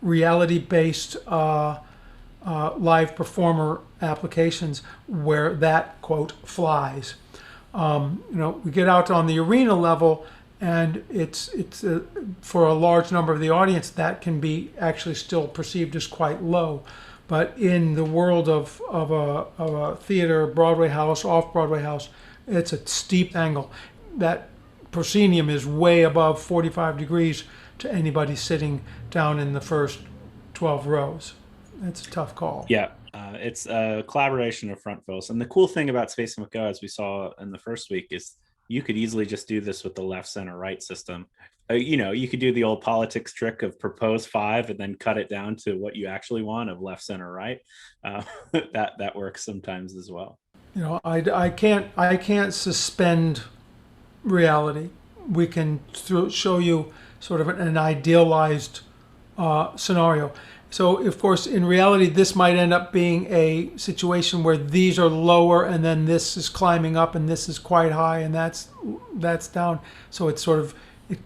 reality-based live performer applications where that quote flies. We get out on the arena level, and it's for a large number of the audience that can be actually still perceived as quite low. But in the world of a theater, Broadway house, off-Broadway house, it's a steep angle. That proscenium is way above 45 degrees to anybody sitting down in the first 12 rows. It's a tough call. Yeah, it's a collaboration of front fills. And the cool thing about Spacemap Go, as we saw in the first week, is you could easily just do this with the left, center, right system. You could do the old politics trick of propose 5 and then cut it down to what you actually want of left, center, right. That works sometimes as well. I can't suspend reality. We can show you sort of an idealized scenario. So, of course, in reality, this might end up being a situation where these are lower, and then this is climbing up, and this is quite high, and that's down. So it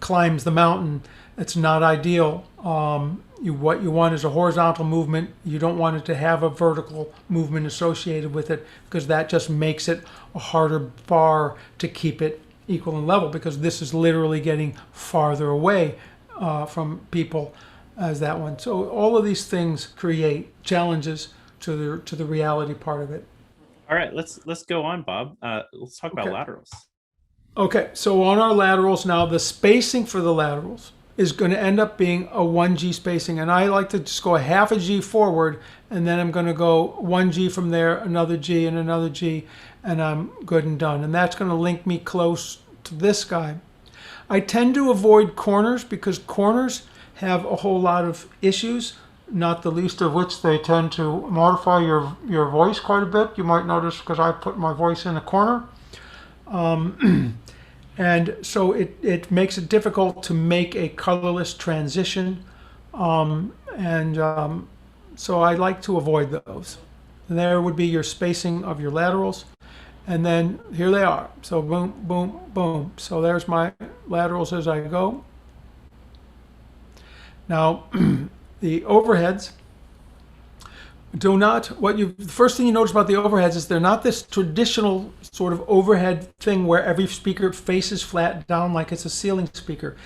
climbs the mountain. It's not ideal. What you want is a horizontal movement. You don't want it to have a vertical movement associated with it, because that just makes it a harder bar to keep it equal and level, because this is literally getting farther away from people as that one. So all of these things create challenges to the reality part of it. All right, let's go on, Bob. Let's talk about laterals. Okay, so on our laterals now, the spacing for the laterals is going to end up being a 1G spacing, and I like to just go a half a G forward, and then I'm going to go 1G from there, another G and another G, and I'm good and done. And that's going to link me close to this guy. I tend to avoid corners because corners have a whole lot of issues, not the least of which they tend to modify your voice quite a bit. You might notice because I put my voice in a corner. And so it makes it difficult to make a colorless transition. So I like to avoid those. And there would be your spacing of your laterals. And then here they are. So boom, boom, boom. So there's my laterals as I go. Now, the overheads the first thing you notice about the overheads is they're not this traditional sort of overhead thing where every speaker faces flat down like it's a ceiling speaker.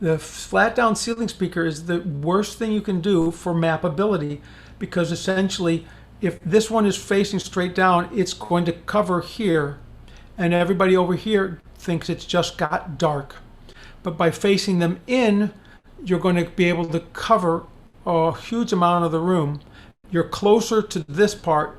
The flat down ceiling speaker is the worst thing you can do for mappability, because essentially if this one is facing straight down, it's going to cover here, and everybody over here thinks it's just got dark. But by facing them in, you're going to be able to cover a huge amount of the room. You're closer to this part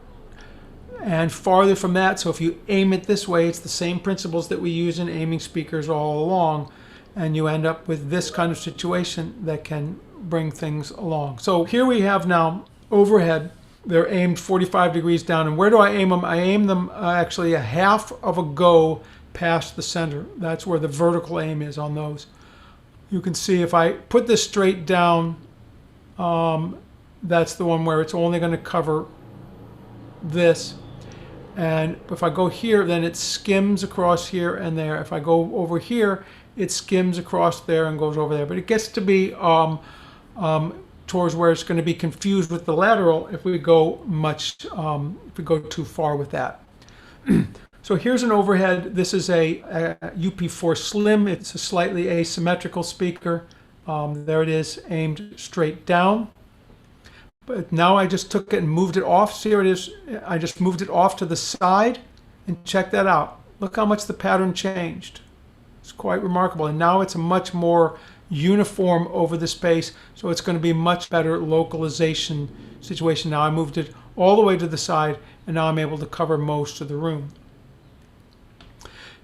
and farther from that. So if you aim it this way, it's the same principles that we use in aiming speakers all along, and you end up with this kind of situation that can bring things along. So here we have now overhead. They're aimed 45 degrees down. And where do I aim them? I aim them actually a half of a go past the center. That's where the vertical aim is on those. You can see if I put this straight down, that's the one where it's only going to cover this. And if I go here, then it skims across here and there. If I go over here, it skims across there and goes over there. But it gets to be towards where it's going to be confused with the lateral if we go too far with that. So here's an overhead. This is a UP4 Slim. It's a slightly asymmetrical speaker. There it is, aimed straight down. But now I just took it and moved it off. See, here it is. I just moved it off to the side, and check that out. Look how much the pattern changed. It's quite remarkable. And now it's a much more uniform over the space. So it's going to be much better localization situation. Now I moved it all the way to the side, and now I'm able to cover most of the room.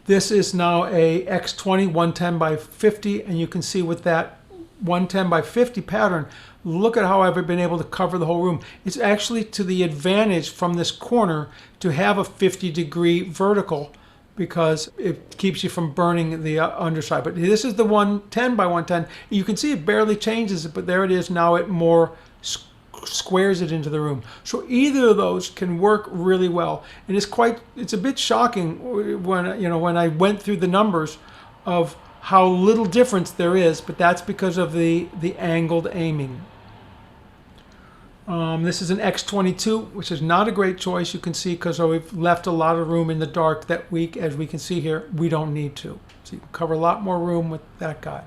This is now a X20 110 by 50, and you can see with that 110 by 50 pattern, look at how I've been able to cover the whole room. It's actually to the advantage from this corner to have a 50-degree vertical, because it keeps you from burning the underside. But this is the 110 by 110. You can see it barely changes it, but there it is. Now it more squares it into the room. So either of those can work really well. And it's a bit shocking when I went through the numbers of how little difference there is, but that's because of the angled aiming. This is an X22, which is not a great choice, you can see, because we've left a lot of room in the dark that week. As we can see here, we don't need to. So you can cover a lot more room with that guy.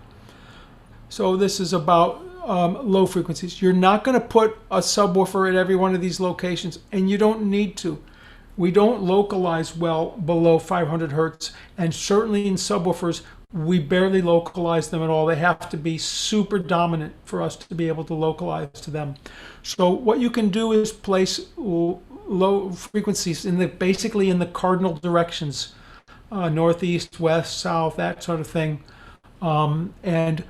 So this is about low frequencies. You're not going to put a subwoofer at every one of these locations, and you don't need to. We don't localize well below 500 hertz, and certainly in subwoofers, we barely localize them at all. They have to be super dominant for us to be able to localize to them. So what you can do is place low frequencies basically in the cardinal directions, northeast, west, south, that sort of thing, and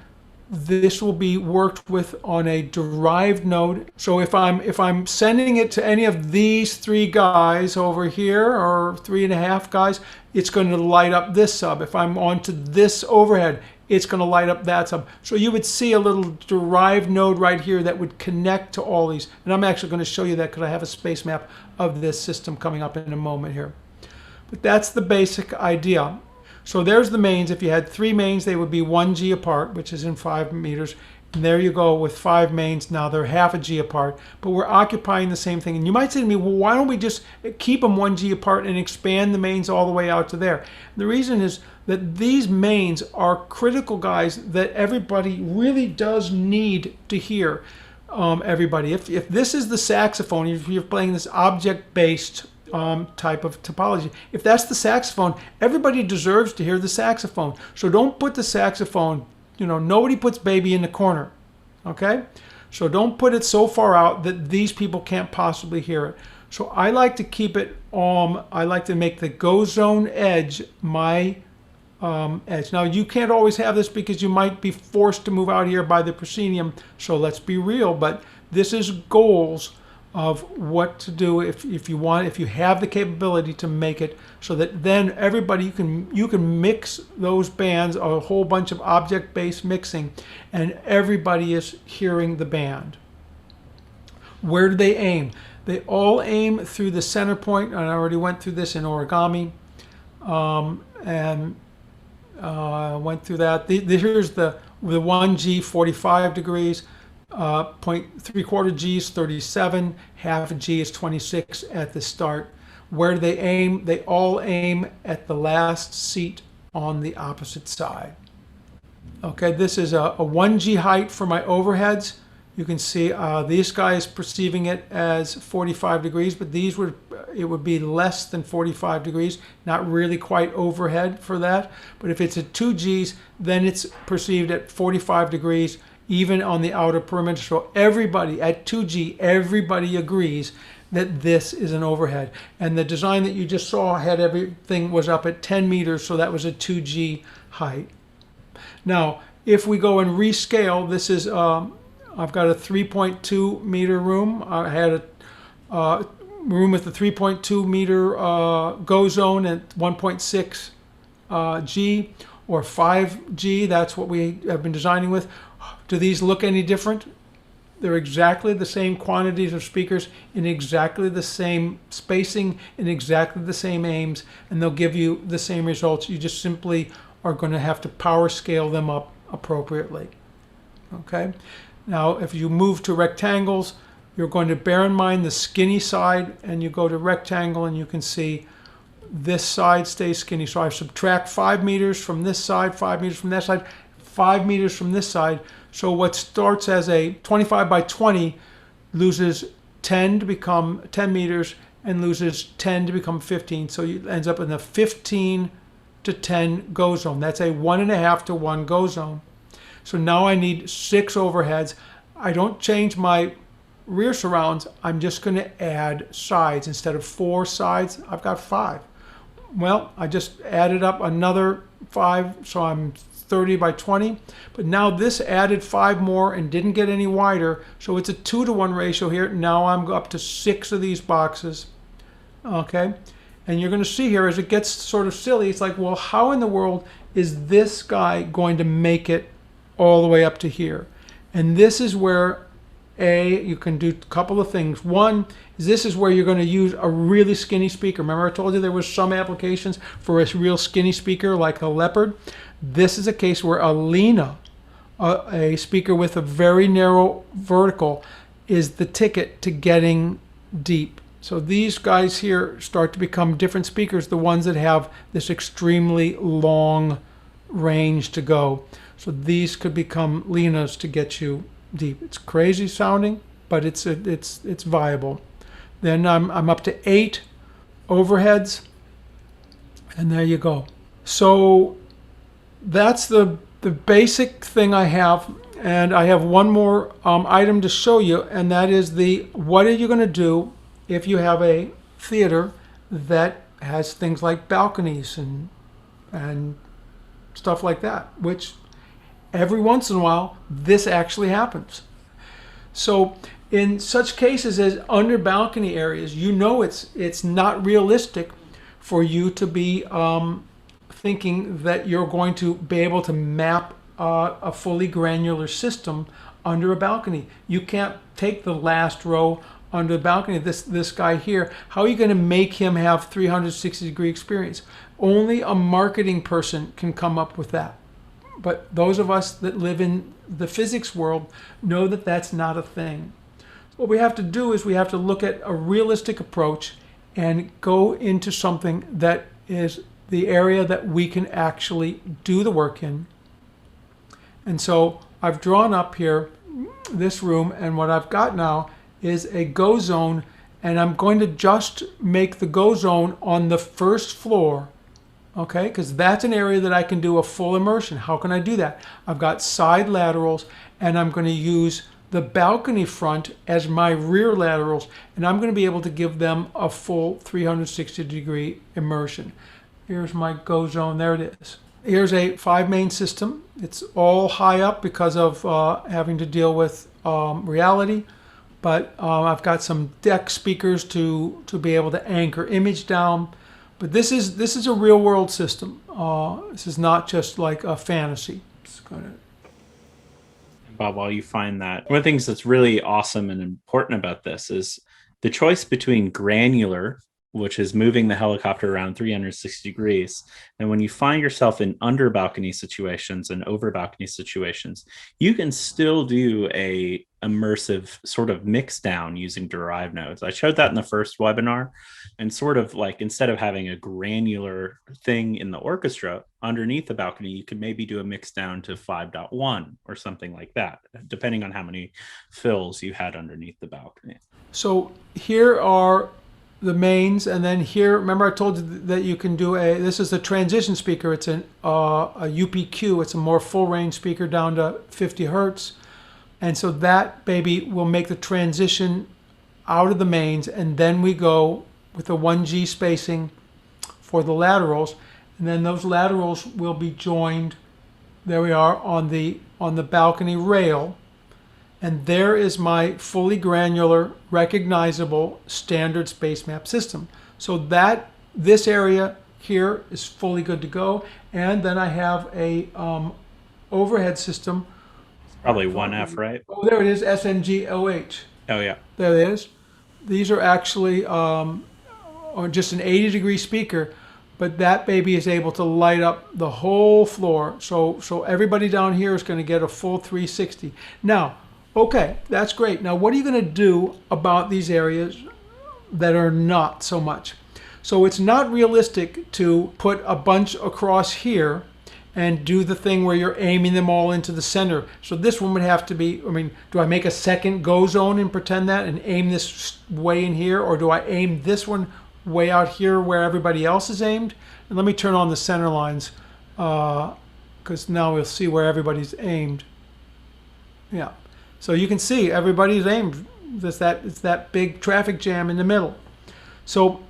this will be worked with on a derived node. So if I'm sending it to any of these three guys over here, or 3.5 guys, it's going to light up this sub. If I'm onto this overhead, it's going to light up that sub. So you would see a little derived node right here that would connect to all these. And I'm actually going to show you that because I have a space map of this system coming up in a moment here. But that's the basic idea. So there's the mains. If you had 3 mains, they would be 1 G apart, which is in 5 meters. And there you go with 5 mains. Now they're half a G apart, but we're occupying the same thing. And you might say to me, well, why don't we just keep them 1 G apart and expand the mains all the way out to there? And the reason is that these mains are critical guys that everybody really does need to hear. Everybody, if this is the saxophone, if you're playing this object-based type of topology, if that's the saxophone, everybody deserves to hear the saxophone. So don't put the saxophone, nobody puts baby in the corner, okay? So don't put it so far out that these people can't possibly hear it. So I like to keep it, I like to make the go zone edge my edge. Now you can't always have this because you might be forced to move out here by the proscenium, so let's be real, but this is goals of what to do if you have the capability to make it so that then everybody, you can mix those bands, a whole bunch of object-based mixing, and everybody is hearing the band. Where do they aim? They all aim through the center point, and I already went through this in origami, and went through that. Here's the 1G 45 degrees. 0.75 G is 37, half a G is 26 at the start. Where do they aim? They all aim at the last seat on the opposite side. Okay, this is a 1G height for my overheads. You can see this guy is perceiving it as 45 degrees, but it would be less than 45 degrees, not really quite overhead for that. But if it's at 2 Gs, then it's perceived at 45 degrees, even on the outer perimeter. So everybody at 2G, everybody agrees that this is an overhead. And the design that you just saw had everything was up at 10 meters, so that was a 2G height. Now, if we go and rescale, this is, I've got a 3.2 meter room. I had a room with a 3.2 meter go zone at 1.6 G or 5G. That's what we have been designing with. Do these look any different? They're exactly the same quantities of speakers in exactly the same spacing, in exactly the same aims, and they'll give you the same results. You just simply are going to have to power scale them up appropriately. Okay? Now, if you move to rectangles, you're going to bear in mind the skinny side, and you go to rectangle and you can see this side stays skinny. So I subtract 5 meters from this side, 5 meters from that side, 5 meters from this side. So what starts as a 25 by 20 loses 10 to become 10 meters and loses 10 to become 15. So it ends up in a 15 to 10 go zone. That's a 1.5 to 1 go zone. So now I need 6 overheads. I don't change my rear surrounds. I'm just going to add sides. Instead of 4 sides, I've got 5. Well, I just added up another 5, so I'm 30 by 20. But now this added 5 more and didn't get any wider, so it's a 2-to-1 ratio here. Now I'm up to 6 of these boxes. Okay, and you're going to see here as it gets sort of silly, it's like, well, how in the world is this guy going to make it all the way up to here? And this is where you can do a couple of things. One is this is where you're going to use a really skinny speaker. Remember I told you there was some applications for a real skinny speaker like a Leopard? This is a case where a Lena, a speaker with a very narrow vertical, is the ticket to getting deep. So these guys here start to become different speakers, the ones that have this extremely long range to go. So these could become Lenas to get you deep. It's crazy sounding, but it's viable. Then I'm up to 8 overheads, and there you go. So that's the basic thing I have, and I have one more item to show you, and that is what are you going to do if you have a theater that has things like balconies and stuff like that, which every once in a while this actually happens. So in such cases as under balcony areas, you know it's not realistic for you to be thinking that you're going to be able to map a fully granular system under a balcony. You can't take the last row under the balcony. This guy here, how are you going to make him have 360-degree experience? Only a marketing person can come up with that. But those of us that live in the physics world know that that's not a thing. What we have to do is we have to look at a realistic approach and go into something that is the area that we can actually do the work in. And so I've drawn up here this room, and what I've got now is a go zone, and I'm going to just make the go zone on the first floor, okay, because that's an area that I can do a full immersion. How can I do that? I've got side laterals, and I'm going to use the balcony front as my rear laterals, and I'm going to be able to give them a full 360-degree immersion. Here's my go zone. There it is. Here's a 5-main system. It's all high up because of having to deal with reality. But I've got some deck speakers to be able to anchor image down. But this is a real world system. This is not just like a fantasy. Bob, while you find that, one of the things that's really awesome and important about this is the choice between granular, which is moving the helicopter around 360 degrees. And when you find yourself in under balcony situations and over balcony situations, you can still do a immersive sort of mix down using derived nodes. I showed that in the first webinar, and sort of like instead of having a granular thing in the orchestra underneath the balcony, you could maybe do a mix down to 5.1 or something like that, depending on how many fills you had underneath the balcony. So here are the mains, and then here, remember I told you that you can do this is the transition speaker. It's a UPQ. It's a more full range speaker down to 50 hertz. And so that baby will make the transition out of the mains, and then we go with a 1G spacing for the laterals, and then those laterals will be joined, there we are, on the balcony rail. And there is my fully granular, recognizable standard Spacemap system. So this area here is fully good to go. And then I have a overhead system. Probably 1F, right? Oh, there it is, SNG-OH. Oh, yeah. There it is. These are actually just an 80-degree speaker, but that baby is able to light up the whole floor. So everybody down here is going to get a full 360. Now, okay, that's great. Now, what are you going to do about these areas that are not so much? So it's not realistic to put a bunch across here and do the thing where you're aiming them all into the center. So this one would have to be, do I make a second go zone and pretend that and aim this way in here? Or do I aim this one way out here where everybody else is aimed? And let me turn on the center lines because now we'll see where everybody's aimed. Yeah. So you can see everybody's aimed. It's that big traffic jam in the middle. So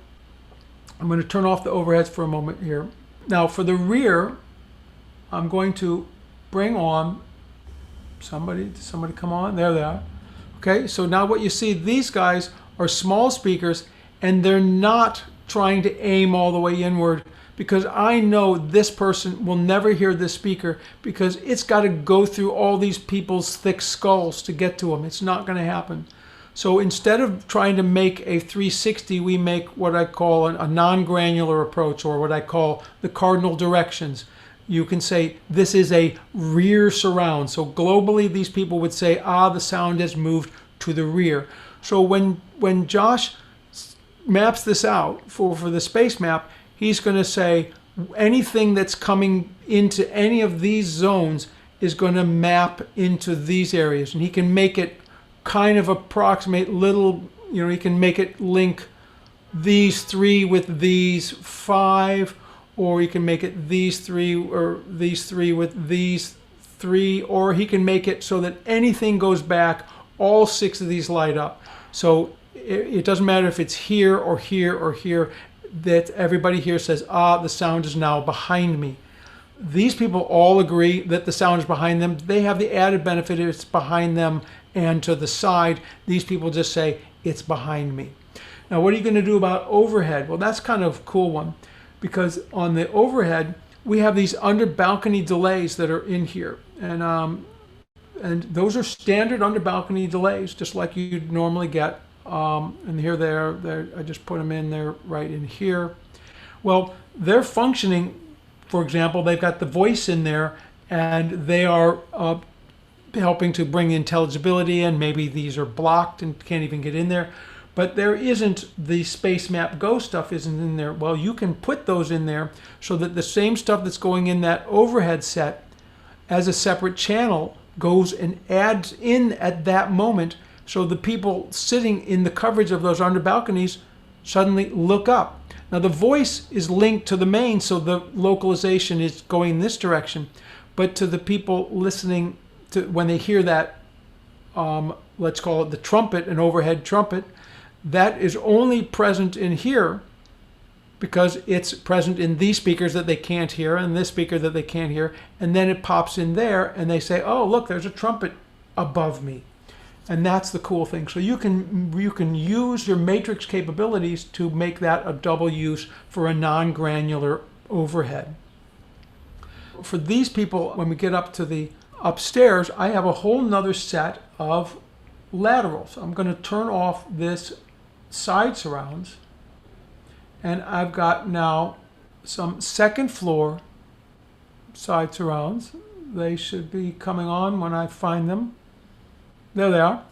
I'm going to turn off the overheads for a moment here. Now for the rear, I'm going to bring on somebody come on. There they are. Okay, so now what you see, these guys are small speakers, and they're not trying to aim all the way inward, because I know this person will never hear this speaker because it's got to go through all these people's thick skulls to get to them. It's not going to happen. So instead of trying to make a 360, we make what I call a non-granular approach, or what I call the cardinal directions. You can say this is a rear surround. So globally, these people would say, the sound has moved to the rear. So when Josh maps this out for the space map, he's going to say anything that's coming into any of these zones is going to map into these areas. And he can make it kind of approximate little, he can make it link these 3 with these 5, or he can make it these 3 or these 3 with these 3, or he can make it so that anything goes back, all 6 of these light up. So it doesn't matter if it's here or here or here, that everybody here says, the sound is now behind me. These people all agree that the sound is behind them. They have the added benefit it's behind them and to the side. These people just say, it's behind me. Now, what are you going to do about overhead? Well, that's kind of a cool one, because on the overhead, we have these under balcony delays that are in here. And those are standard under balcony delays, just like you'd normally get. And here there, I just put them in there right in here. Well, they're functioning, for example, they've got the voice in there, and they are helping to bring intelligibility in. Maybe these are blocked and can't even get in there. But there isn't, the Spacemap Go stuff isn't in there. Well, you can put those in there so that the same stuff that's going in that overhead set as a separate channel goes and adds in at that moment, so the people sitting in the coverage of those under balconies suddenly look up. Now the voice is linked to the main, so the localization is going this direction. But to the people listening, to when they hear that, let's call it the trumpet, an overhead trumpet, that is only present in here because it's present in these speakers that they can't hear and this speaker that they can't hear. And then it pops in there and they say, oh, look, there's a trumpet above me. And that's the cool thing. So you can use your matrix capabilities to make that a double use for a non-granular overhead. For these people, when we get up to the upstairs, I have a whole nother set of laterals. I'm going to turn off this side surrounds, and I've got now some second floor side surrounds. They should be coming on when I find them. There they are.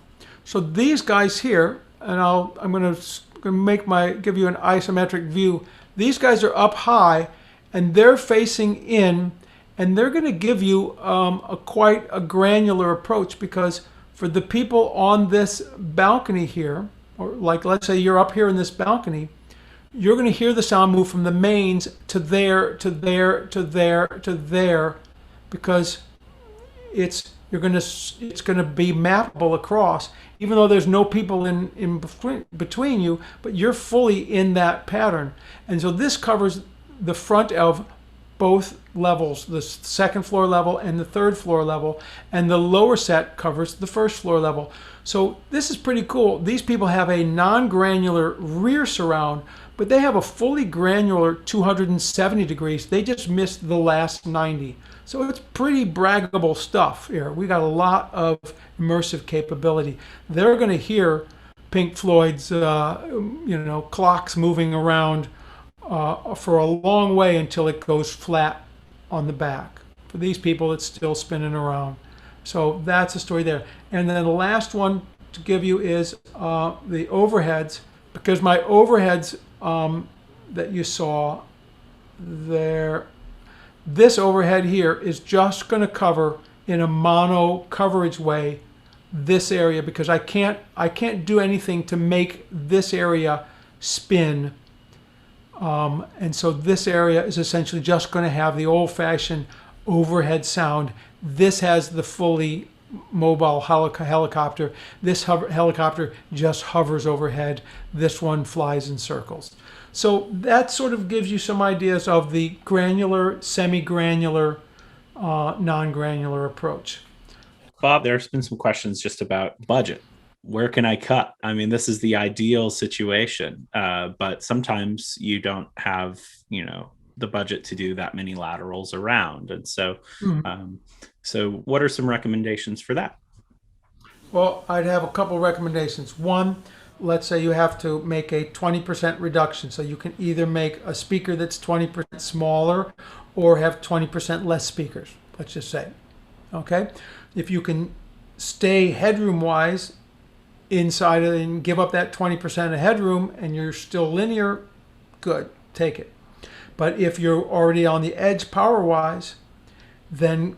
So these guys here, and I'm going to give you an isometric view. These guys are up high, and they're facing in, and they're going to give you quite a granular approach, because for the people on this balcony here, or like let's say you're up here in this balcony, you're going to hear the sound move from the mains to there, to there, to there, to there, because it's going to be mappable across, even though there's no people in between you, but you're fully in that pattern. And so this covers the front of both levels, the second floor level and the third floor level, and the lower set covers the first floor level. So this is pretty cool. These people have a non-granular rear surround, but they have a fully granular 270 degrees. They just missed the last 90. So it's pretty braggable stuff here. We got a lot of immersive capability. They're going to hear Pink Floyd's, clocks moving around for a long way until it goes flat on the back. For these people, it's still spinning around. So that's the story there. And then the last one to give you is the overheads, because my overheads that you saw there, this overhead here is just going to cover in a mono coverage way this area, because I can't do anything to make this area spin. And so this area is essentially just going to have the old-fashioned overhead sound. This has the fully mobile helicopter. This helicopter just hovers overhead. This one flies in circles. So that sort of gives you some ideas of the granular, semi-granular, non-granular approach. Bob, there's been some questions just about budget. Where can I cut? I mean, this is the ideal situation, but sometimes you don't have, the budget to do that many laterals around, and so, so what are some recommendations for that? Well, I'd have a couple recommendations. One, let's say you have to make a 20% reduction. So you can either make a speaker that's 20% smaller or have 20% less speakers, let's just say. Okay? If you can stay headroom wise inside of, and give up that 20% of headroom and you're still linear, good, take it. But if you're already on the edge power wise, then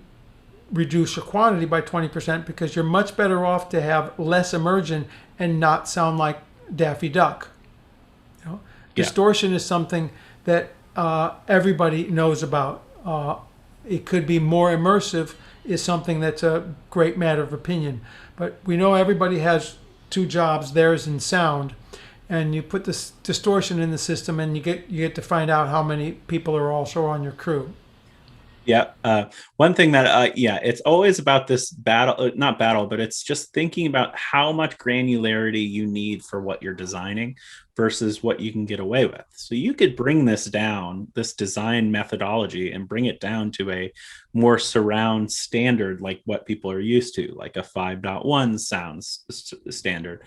reduce your quantity by 20% because you're much better off to have less immersion and not sound like Daffy Duck. Yeah. Distortion is something that everybody knows about. It could be more immersive is something that's a great matter of opinion. But we know everybody has two jobs, theirs and sound. And you put this distortion in the system and you get to find out how many people are also on your crew. Yeah. One thing that, it's always about this battle, not battle, but it's just thinking about how much granularity you need for what you're designing versus what you can get away with. So you could bring this down, this design methodology, and bring it down to a more surround standard, like what people are used to, like a 5.1 sounds standard.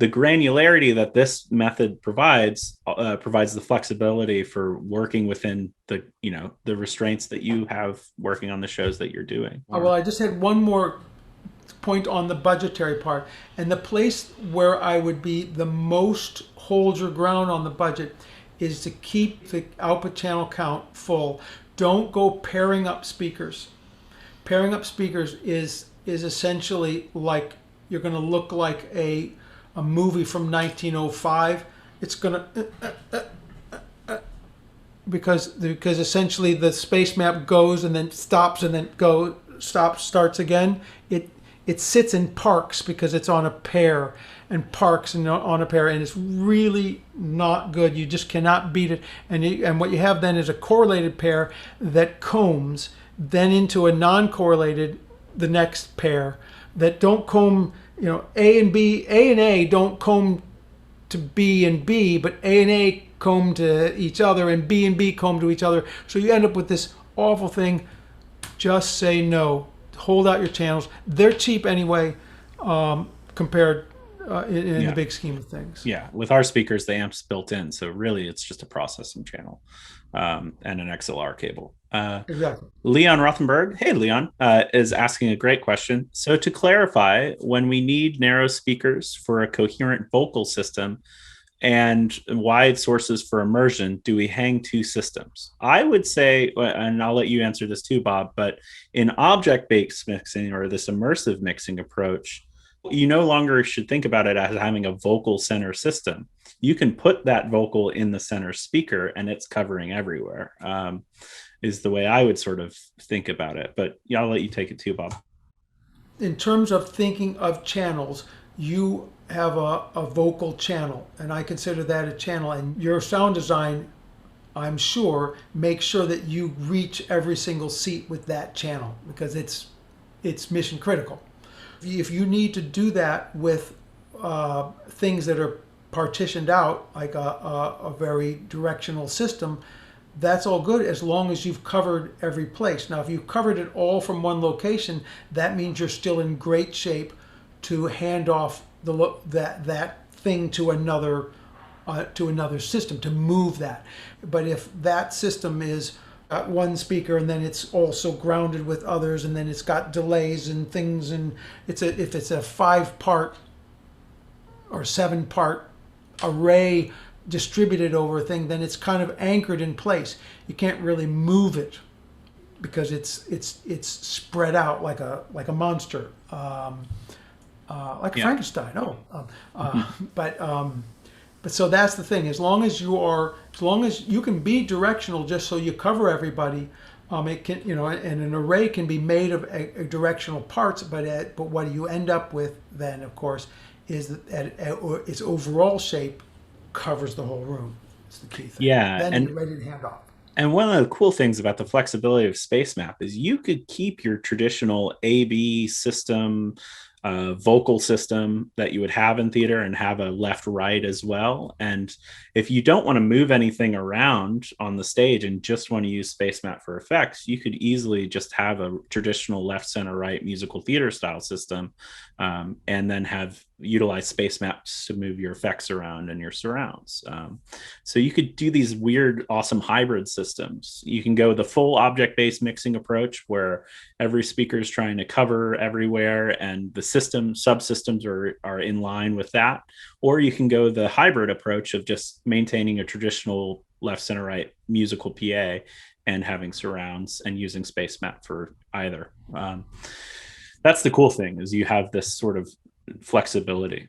The granularity that this method provides the flexibility for working within the restraints that you have working on the shows that you're doing. Well, I just had one more point on the budgetary part, and the place where I would be the most hold your ground on the budget is to keep the output channel count full. Don't go pairing up speakers. Pairing up speakers is essentially like you're going to look like a movie from 1905. It's gonna because essentially the space map goes and then stops and then starts again. It sits and parks because it's on a pair and parks and on a pair, and it's really not good. You just cannot beat it. And what you have then is a correlated pair that combs then into a non-correlated, the next pair that don't comb. A and A don't comb to B and B, but A and A comb to each other, and B comb to each other. So you end up with this awful thing. Just say no. Hold out your channels. They're cheap anyway, compared in the big scheme of things. Yeah, with our speakers, the amp's built in, so really it's just a processing channel and an XLR cable. Exactly. Leon Rothenberg, hey Leon, is asking a great question. So to clarify, when we need narrow speakers for a coherent vocal system and wide sources for immersion, do we hang two systems? I would say, and I'll let you answer this too, Bob, but in object-based mixing or this immersive mixing approach, you no longer should think about it as having a vocal center system. You can put that vocal in the center speaker and it's covering everywhere, is the way I would sort of think about it. But yeah, I'll let you take it too, Bob. In terms of thinking of channels, you have a vocal channel, and I consider that a channel. And your sound design, I'm sure, makes sure that you reach every single seat with that channel because it's mission critical. If you need to do that with things that are partitioned out, like a very directional system, that's all good as long as you've covered every place. Now, if you've covered it all from one location, that means you're still in great shape to hand off that thing to another system, to move that. But if that system is at one speaker and then it's also grounded with others and then it's got delays and things, and if it's a 5-part or 7-part array distributed over a thing, then it's kind of anchored in place. You can't really move it because it's spread out like a monster, like a Frankenstein. But so that's the thing. As long as you can be directional, just so you cover everybody, It can, and an array can be made of directional parts, but what you end up with then, of course, is that its overall shape covers the whole room. It's the key thing. Yeah, Then you're ready to hand off. and one of the cool things about the flexibility of Spacemap is you could keep your traditional A/B system, vocal system that you would have in theater and have a left right as well. And if you don't want to move anything around on the stage and just want to use Spacemap for effects, you could easily just have a traditional left, center, right musical theater style system, and then utilize Spacemaps to move your effects around and your surrounds. So you could do these weird, awesome hybrid systems. You can go the full object-based mixing approach where every speaker is trying to cover everywhere and the subsystems are in line with that. Or you can go the hybrid approach of just maintaining a traditional left, center, right musical PA and having surrounds and using Spacemap for either. That's the cool thing, is you have this sort of flexibility.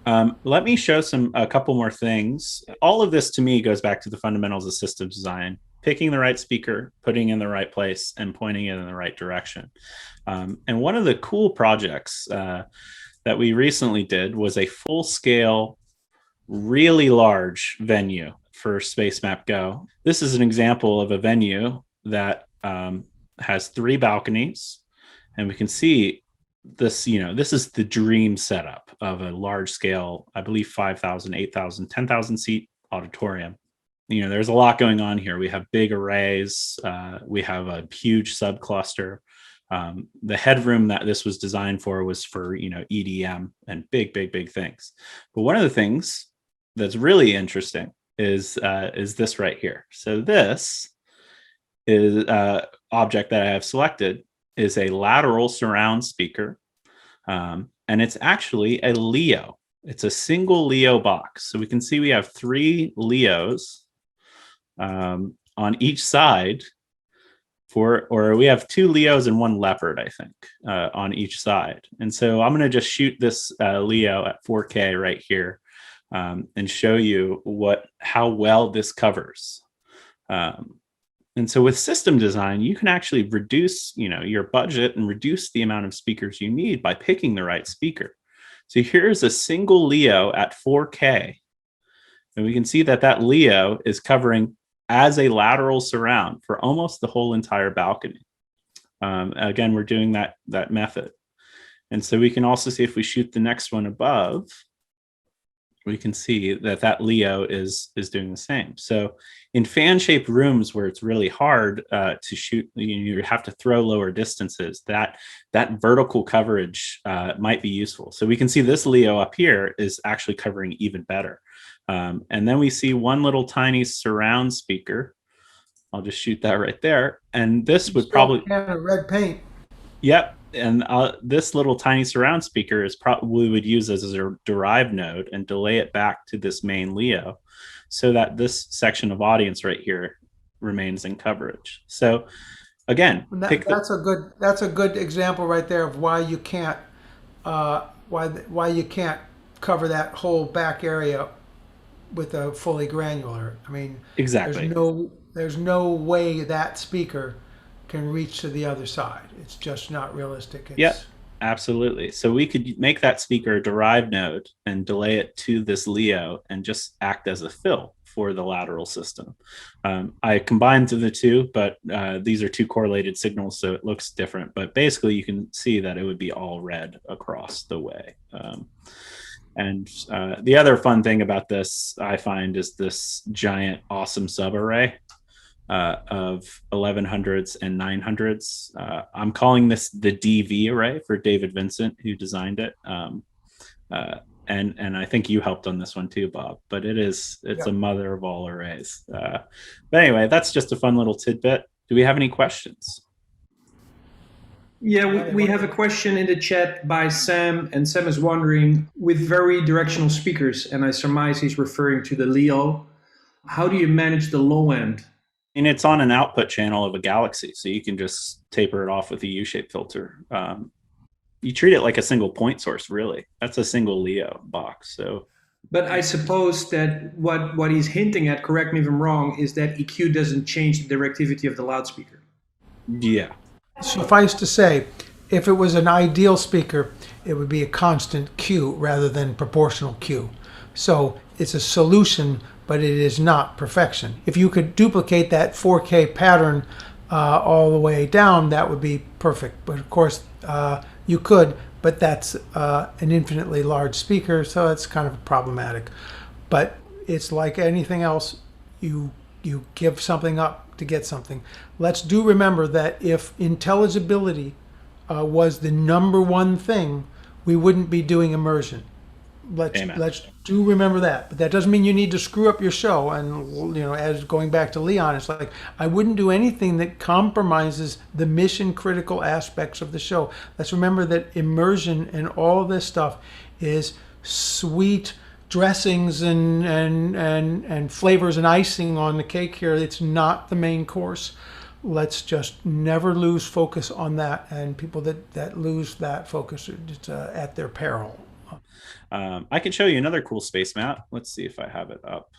Let me show a couple more things. All of this to me goes back to the fundamentals of system design: picking the right speaker, putting it in the right place, and pointing it in the right direction. And one of the cool projects that we recently did was a full-scale, really large venue for Spacemap Go. This is an example of a venue that has 3 balconies, and we can see this, this is the dream setup of a large scale, I believe 5,000, 8,000, 10,000 seat auditorium. There's a lot going on here. We have big arrays. We have a huge subcluster. The headroom that this was designed for was for, EDM and big things. But one of the things that's really interesting is this right here. So this is object that I have selected is a lateral surround speaker, and it's actually a Leo. It's a single Leo box. So we can see we have 3 Leos on each side, or we have 2 Leos and 1 leopard, I think, on each side. And so I'm going to just shoot this Leo at 4K right here and show you how well this covers. And so with system design, you can actually reduce, your budget and reduce the amount of speakers you need by picking the right speaker. So here's a single Leo at 4K. And we can see that Leo is covering as a lateral surround for almost the whole entire balcony. Again, we're doing that method. And so we can also see, if we shoot the next one above, we can see that Leo is doing the same. So in fan-shaped rooms where it's really hard to shoot, you have to throw lower distances, that vertical coverage might be useful. So we can see this Leo up here is actually covering even better. And then we see one little tiny surround speaker. I'll just shoot that right there. And this would probably... red paint. Yep. And this little tiny surround speaker is we would use as a derived node and delay it back to this main Leo, so that this section of audience right here remains in coverage. So again, that's a good example right there of why you can't why you can't cover that whole back area with a fully granular. I mean, exactly. There's no way that speaker can reach to the other side. It's just not realistic. Yep, absolutely. So we could make that speaker a derived node and delay it to this Leo and just act as a fill for the lateral system. I combined the two, but these are 2 correlated signals, so it looks different. But basically, you can see that it would be all red across the way. And the other fun thing about this, I find, is this giant, awesome subarray of 1100s and 900s. I'm calling this the DV array for David Vincent, who designed it. And I think you helped on this one too, Bob. But it's a mother of all arrays. But anyway, that's just a fun little tidbit. Do we have any questions? Yeah, we have a question in the chat by Sam, and Sam is wondering, with very directional speakers, and I surmise he's referring to the Leo, how do you manage the low end? And it's on an output channel of a Galaxy, so you can just taper it off with a U-shaped filter. You treat it like a single point source, really. That's a single Leo box. So But I suppose that what he's hinting at, correct me if I'm wrong, is that EQ doesn't change the directivity of the loudspeaker. Yeah. Suffice to say, if it was an ideal speaker, it would be a constant Q rather than proportional Q. So it's a solution, but it is not perfection. If you could duplicate that 4K pattern all the way down, that would be perfect. But of course, you could, but that's an infinitely large speaker, so that's kind of problematic. But it's like anything else, you give something up to get something. Let's do remember that if intelligibility was the number one thing, we wouldn't be doing immersion. Let's do remember that. But that doesn't mean you need to screw up your show. And as going back to Leon, it's like I wouldn't do anything that compromises the mission critical aspects of the show. Let's remember that immersion and all this stuff is sweet dressings and flavors and icing on the cake here. It's not the main course. Let's just never lose focus on that. And people that lose that focus, it's at their peril. I can show you another cool space map. Let's see if I have it up.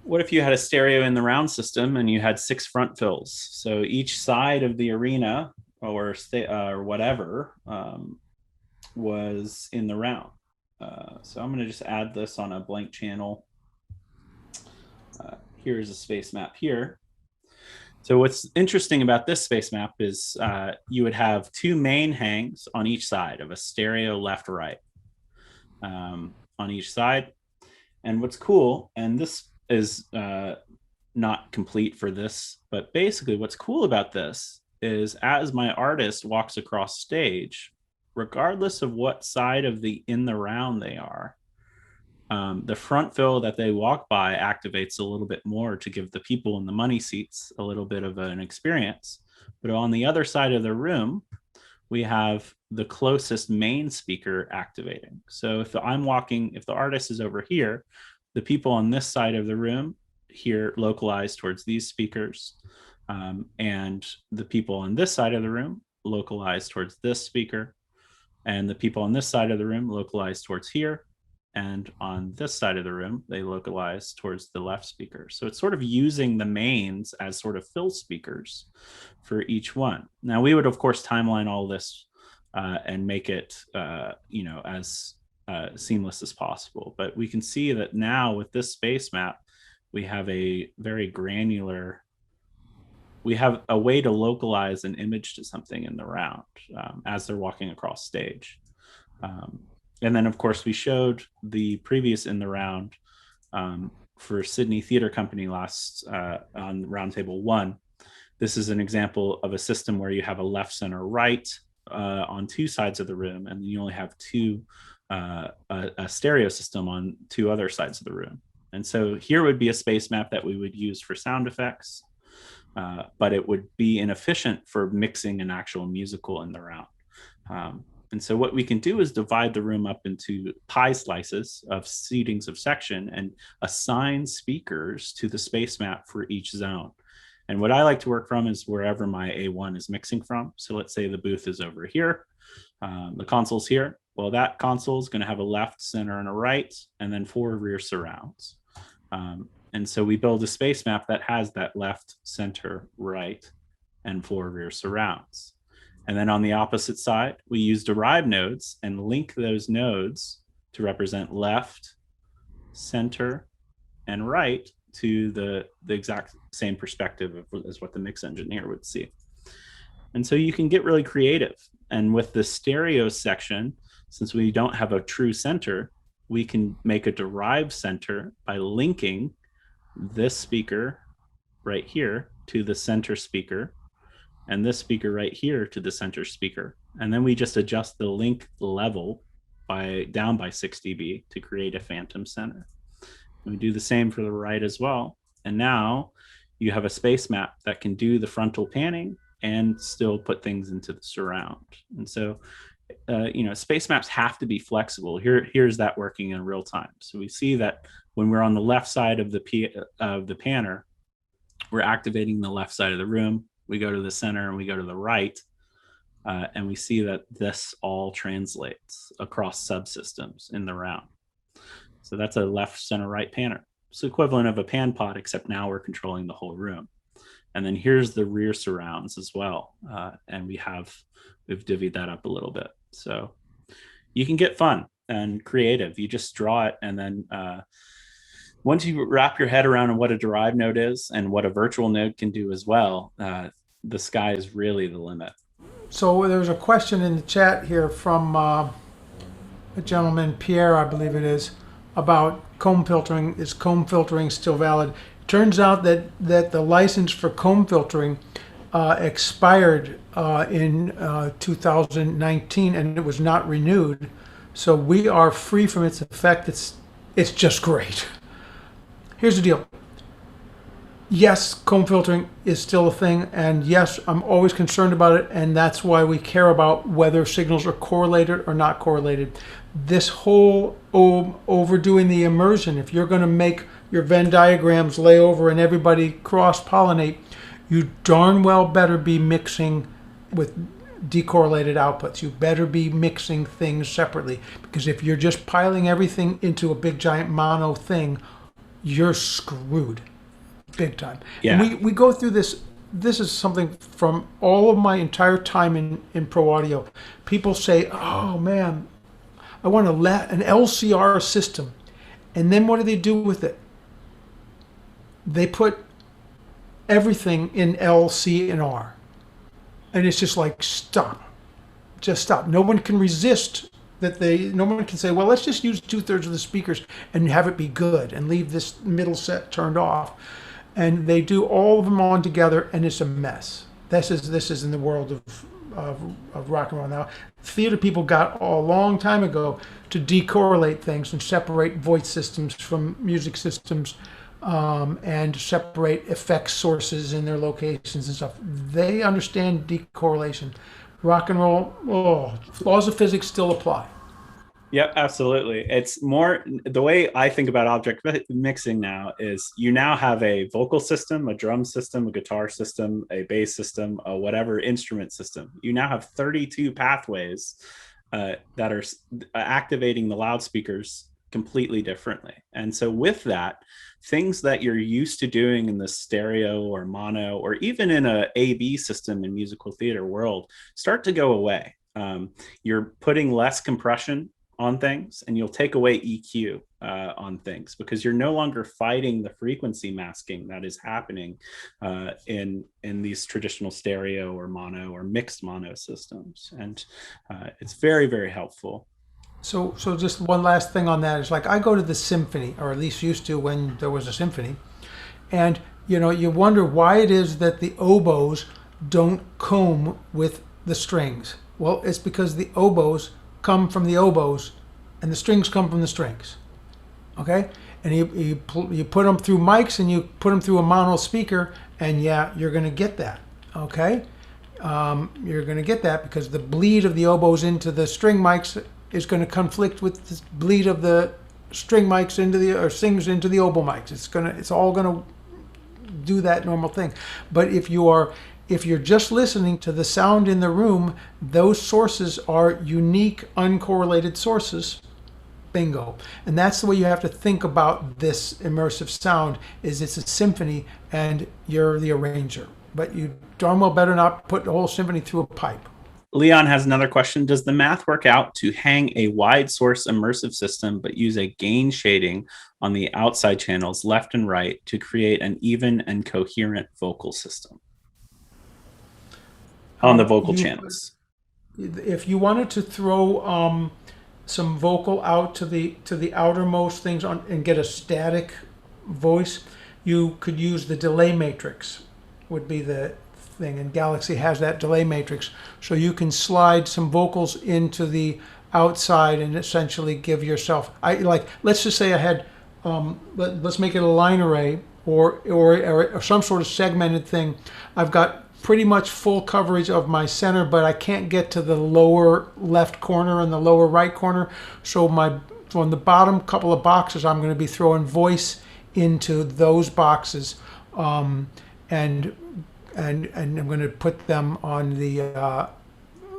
What if you had a stereo in the round system and you had 6 front fills? So each side of the arena or whatever was in the round. So I'm going to just add this on a blank channel. Here's a space map here. So what's interesting about this space map is you would have 2 main hangs on each side of a stereo left, right. On each side. And what's cool, and this is not complete for this, but basically what's cool about this is as my artist walks across stage, regardless of what side of the in the round they are, the front fill that they walk by activates a little bit more to give the people in the money seats a little bit of an experience. But on the other side of the room, we have the closest main speaker activating. So if the artist is over here, the people on this side of the room here localize towards these speakers, and the people on this side of the room localize towards this speaker, and the people on this side of the room localize towards here, and on this side of the room, they localize towards the left speaker. So it's sort of using the mains as sort of fill speakers for each one. Now, we would, of course, timeline all this and make it, as seamless as possible. But we can see that now with this space map, we have a very granular, we have a way to localize an image to something in the round as they're walking across stage. And then, of course, we showed the previous in the round for Sydney Theatre Company last on Roundtable 1. This is an example of a system where you have a left, center, right on 2 sides of the room, and you only have a stereo system on 2 other sides of the room. And so here would be a space map that we would use for sound effects, but it would be inefficient for mixing an actual musical in the round. And so what we can do is divide the room up into pie slices of seatings of section and assign speakers to the space map for each zone. And what I like to work from is wherever my A1 is mixing from. So let's say the booth is over here, the console's here. Well, that console is going to have a left, center, and a right, and then 4 rear surrounds. And so we build a space map that has that left, center, right, and 4 rear surrounds. And then on the opposite side, we use derived nodes and link those nodes to represent left, center, and right to the exact same perspective as what the mix engineer would see. And so you can get really creative. And with the stereo section, since we don't have a true center, we can make a derived center by linking this speaker right here to the center speaker, and this speaker right here to the center speaker. And then we just adjust the link level down by 6 dB to create a phantom center. And we do the same for the right as well. And now you have a space map that can do the frontal panning and still put things into the surround. And so, space maps have to be flexible. Here's that working in real time. So we see that when we're on the left side of the panner, we're activating the left side of the room. We go to the center and we go to the right, and we see that this all translates across subsystems in the round. So that's a left, center, right panner. It's the equivalent of a pan pod, except now we're controlling the whole room. And then here's the rear surrounds as well. And we've divvied that up a little bit. So you can get fun and creative. You just draw it. And then once you wrap your head around what a derived node is and what a virtual node can do as well, the sky is really the limit. So there's a question in the chat here from a gentleman, Pierre, I believe it is, about comb filtering. Is comb filtering still valid? Turns out that the license for comb filtering expired in 2019, and it was not renewed. So we are free from its effect. It's just great. Here's the deal. Yes, comb filtering is still a thing, and yes, I'm always concerned about it, and that's why we care about whether signals are correlated or not correlated. This whole overdoing the immersion, if you're going to make your Venn diagrams lay over and everybody cross-pollinate, you darn well better be mixing with decorrelated outputs. You better be mixing things separately, because if you're just piling everything into a big giant mono thing, you're screwed. Big time. Yeah. And we go through this. This is something from all of my entire time in pro audio. People say, oh man, I want an LCR system. And then what do they do with it? They put everything in L, C, and R. And it's just like, stop. Just stop. No one can resist that no one can say, well, let's just use 2/3 of the speakers and have it be good and leave this middle set turned off. And they do all of them on together, and it's a mess. This is in the world of rock and roll now. Theater people got a long time ago to decorrelate things and separate voice systems from music systems, and separate effect sources in their locations and stuff. They understand decorrelation. Rock and roll, laws of physics still apply. Yep, absolutely. It's more the way I think about object mixing now is you now have a vocal system, a drum system, a guitar system, a bass system, a whatever instrument system. You now have 32 pathways that are activating the loudspeakers completely differently. And so with that, things that you're used to doing in the stereo or mono, or even in a AB system in musical theater world, start to go away. You're putting less compression on things, and you'll take away EQ on things, because you're no longer fighting the frequency masking that is happening in these traditional stereo or mono or mixed mono systems. And it's very, very helpful. So just one last thing on that is, like, I go to the symphony, or at least used to when there was a symphony, and you wonder why it is that the oboes don't comb with the strings. Well, it's because the oboes come from the oboes and the strings come from the strings. Okay? And you put them through mics and you put them through a mono speaker, and yeah, you're going to get that. Okay? You're going to get that because the bleed of the oboes into the string mics is going to conflict with the bleed of the string mics sings into the oboe mics. It's all going to do that normal thing. But if you're just listening to the sound in the room, those sources are unique, uncorrelated sources. Bingo. And that's the way you have to think about this immersive sound, is it's a symphony and you're the arranger. But you darn well better not put the whole symphony through a pipe. Leon has another question. Does the math work out to hang a wide source immersive system but use a gain shading on the outside channels left and right to create an even and coherent vocal system on the vocal channels? If you wanted to throw some vocal out to the outermost things and get a static voice, you could use the delay matrix, would be the thing, and Galaxy has that delay matrix, so you can slide some vocals into the outside and essentially give yourself, let's just say I had let's make it a line array or some sort of segmented thing. I've got pretty much full coverage of my center, but I can't get to the lower left corner and the lower right corner. So on the bottom couple of boxes, I'm going to be throwing voice into those boxes, and I'm going to put them on the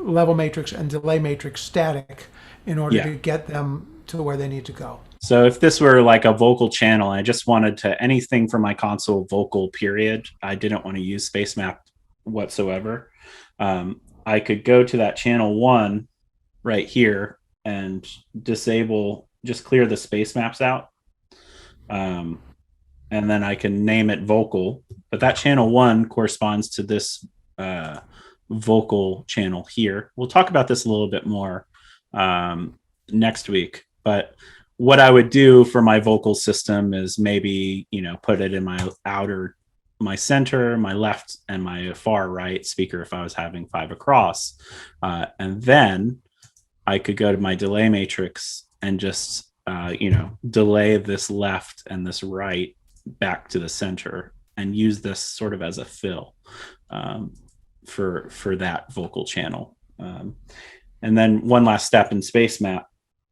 level matrix and delay matrix static in order to get them to where they need to go. So if this were like a vocal channel, I just wanted to anything from my console vocal period. I didn't want to use Spacemap whatsoever. I could go to that channel 1 right here and disable, just clear the space maps out. And then I can name it vocal, but that channel 1 corresponds to this vocal channel here. We'll talk about this a little bit more next week, but what I would do for my vocal system is maybe, put it in my center, my left, and my far right speaker if I was having 5 across. And then I could go to my delay matrix and just, delay this left and this right back to the center and use this sort of as a fill for that vocal channel. And then one last step in Spacemap.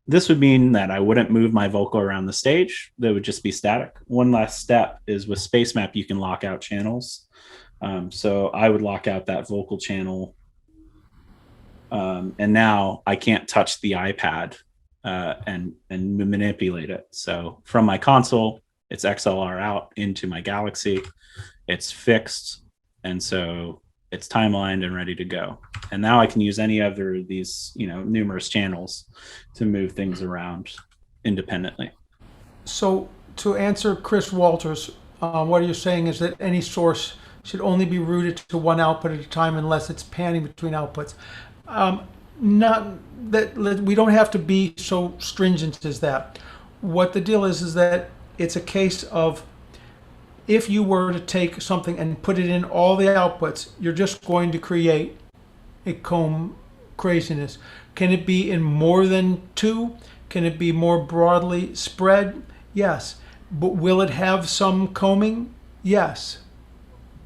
This would mean that I wouldn't move my vocal around the stage. That would just be static. One last step is with Spacemap, you can lock out channels. So I would lock out that vocal channel. And now I can't touch the iPad and manipulate it. So from my console, it's XLR out into my Galaxy. It's fixed. And so it's timelined and ready to go. And now I can use any other of these, numerous channels to move things around independently. So to answer Chris Walters, what you're saying is that any source should only be routed to one output at a time unless it's panning between outputs. Not that we don't have to be so stringent as that. What the deal is that it's a case of if you were to take something and put it in all the outputs, you're just going to create a comb craziness. Can it be in more than 2? Can it be more broadly spread? Yes. But will it have some combing? Yes.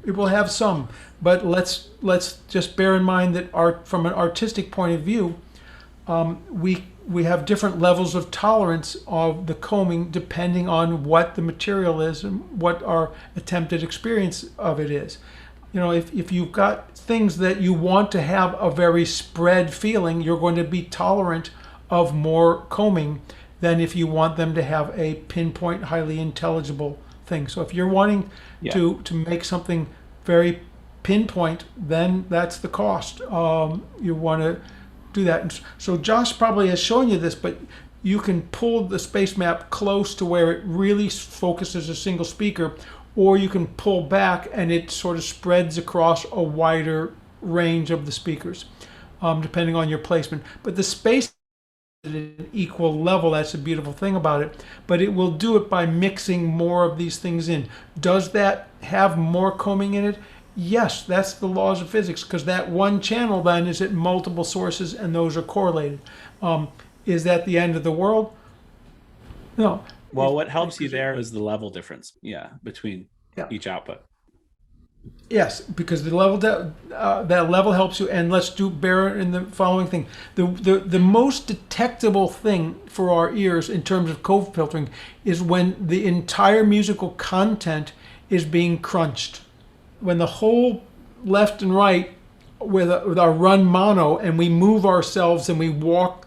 It will have some. But let's just bear in mind that from an artistic point of view, we have different levels of tolerance of the combing depending on what the material is and what our attempted experience of it is. If you've got things that you want to have a very spread feeling, you're going to be tolerant of more combing than if you want them to have a pinpoint, highly intelligible thing. So if you're wanting to make something very pinpoint, then that's the cost. You want to do that. And so Josh probably has shown you this, but you can pull the space map close to where it really focuses a single speaker, or you can pull back and it sort of spreads across a wider range of the speakers, depending on your placement. But the space at an equal level, that's a beautiful thing about it, but it will do it by mixing more of these things in. Does that have more combing in it? Yes, that's the laws of physics, because that one channel then is at multiple sources and those are correlated. Is that the end of the world? No. Well, what helps you there is the level difference, between each output. Yes, because the level that level helps you. And let's bear in the following thing: the most detectable thing for our ears in terms of co-filtering is when the entire musical content is being crunched. When the whole left and right with our run mono, and we move ourselves and we walk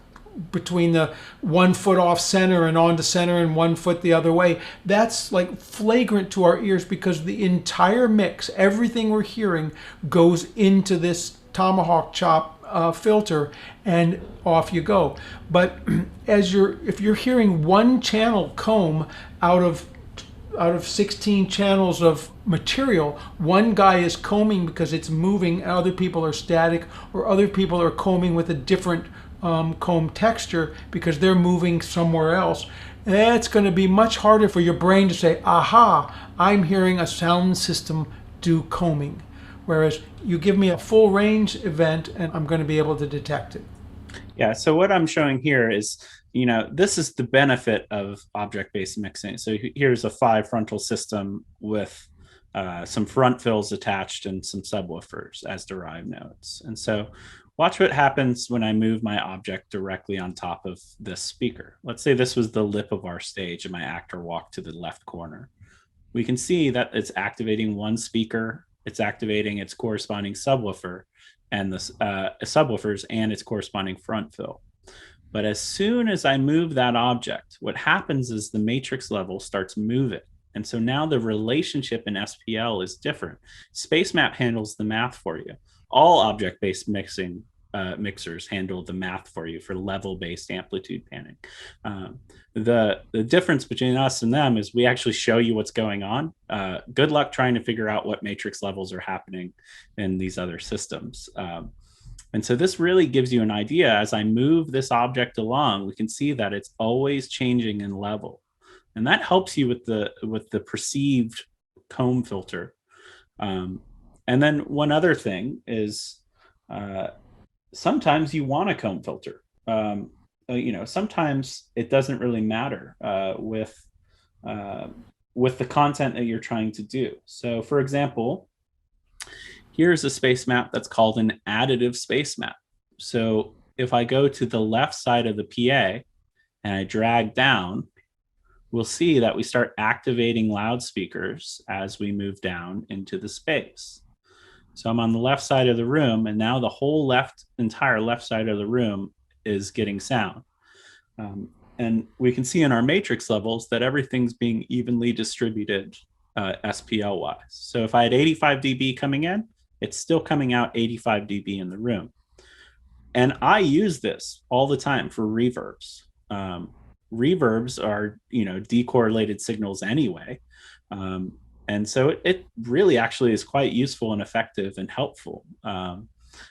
between the 1 foot off center and onto center and 1 foot the other way, that's like flagrant to our ears, because the entire mix, everything we're hearing, goes into this tomahawk chop filter, and off you go. But if you're hearing one channel comb out of 16 channels of material, one guy is combing because it's moving, other people are static, or other people are combing with a different comb texture because they're moving somewhere else. It's going to be much harder for your brain to say, aha, I'm hearing a sound system do combing. Whereas you give me a full range event and I'm going to be able to detect it. Yeah, so what I'm showing here is, this is the benefit of object-based mixing. So here's a 5 frontal system with some front fills attached and some subwoofers as derived notes. And so watch what happens when I move my object directly on top of this speaker. Let's say this was the lip of our stage and my actor walked to the left corner. We can see that it's activating one speaker, it's activating its corresponding subwoofer and the subwoofers and its corresponding front fill. But as soon as I move that object, what happens is the matrix level starts moving. And so now the relationship in SPL is different. Spacemap handles the math for you. All object-based mixers handle the math for you for level-based amplitude panning. The difference between us and them is we actually show you what's going on. Good luck trying to figure out what matrix levels are happening in these other systems. And so this really gives you an idea. As I move this object along, we can see that it's always changing in level. And that helps you with the perceived comb filter. And then one other thing is sometimes you want a comb filter. Sometimes it doesn't really matter with the content that you're trying to do. So for example, here's a space map that's called an additive space map. So if I go to the left side of the PA and I drag down, we'll see that we start activating loudspeakers as we move down into the space. So I'm on the left side of the room, and now the whole entire left side of the room is getting sound. And we can see in our matrix levels that everything's being evenly distributed SPL wise. So if I had 85 dB coming in, it's still coming out 85 dB in the room. And I use this all the time for reverbs. Reverbs are, decorrelated signals anyway. And so it really actually is quite useful and effective and helpful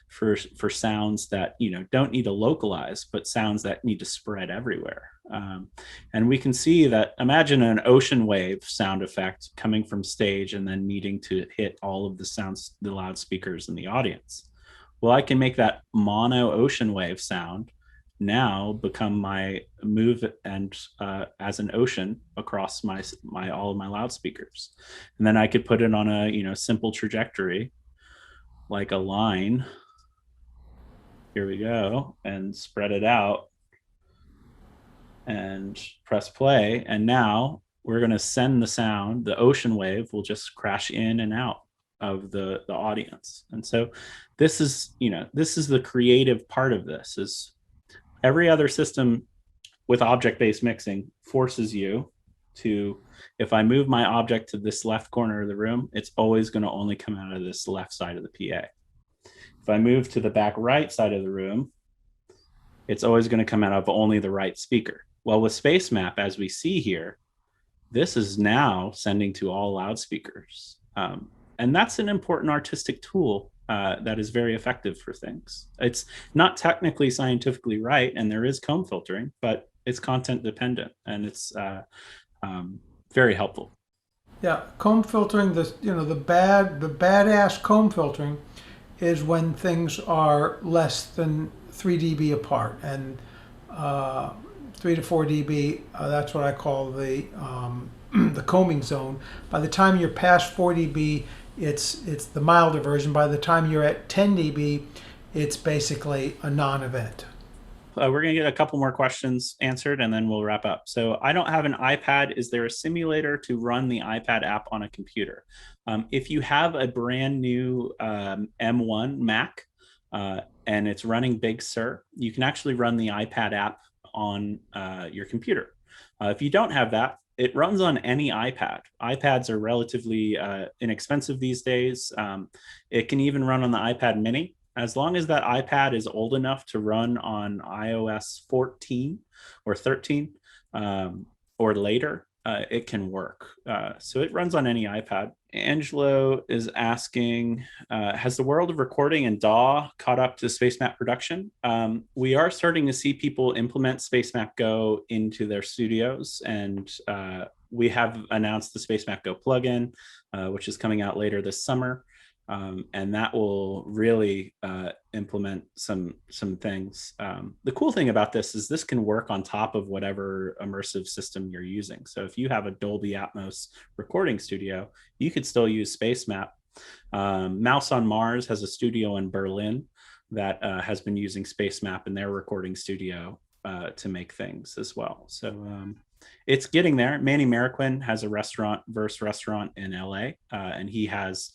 for sounds that, don't need to localize, but sounds that need to spread everywhere. And we can see that, imagine an ocean wave sound effect coming from stage and then needing to hit all of the sounds, the loudspeakers in the audience. Well, I can make that mono ocean wave sound now become my move and as an ocean across my all of my loudspeakers. And then I could put it on a simple trajectory like a line. Here we go, and spread it out and press play. And now we're going to send the sound, the ocean wave will just crash in and out of the audience. And so this is the creative part of this. Is every other system with object-based mixing forces you to, if I move my object to this left corner of the room, it's always going to only come out of this left side of the PA. If I move to the back right side of the room, it's always going to come out of only the right speaker. Well, with Spacemap, as we see here, this is now sending to all loudspeakers. And that's an important artistic tool that is very effective for things. It's not technically scientifically right, and there is comb filtering, but it's content dependent, and it's very helpful. Yeah, comb filtering, the badass comb filtering is when things are less than 3 dB apart, and 3 to 4 dB, that's what I call the the combing zone. By the time you're past 4 dB, it's the milder version. By the time you're at 10 dB, it's basically a non-event. We're going to get a couple more questions answered and then we'll wrap up. So I don't have an iPad. Is there a simulator to run the iPad app on a computer? If you have a brand new M1 Mac and it's running Big Sur, you can actually run the iPad app on your computer. If you don't have that, it runs on any iPad. iPads are relatively inexpensive these days. It can even run on the iPad mini. As long as that iPad is old enough to run on iOS 14 or 13 or later, it can work. So it runs on any iPad. Angelo is asking, has the world of recording and DAW caught up to Spacemap production? We are starting to see people implement Spacemap Go into their studios, and we have announced the Spacemap Go plugin, which is coming out later this summer. And that will really implement some things. The cool thing about this is this can work on top of whatever immersive system you're using. So if you have a Dolby Atmos recording studio, you could still use Spacemap. Mouse on Mars has a studio in Berlin that has been using Spacemap in their recording studio to make things as well. So it's getting there. Manny Marroquin has a restaurant, Verse Restaurant in LA, and he has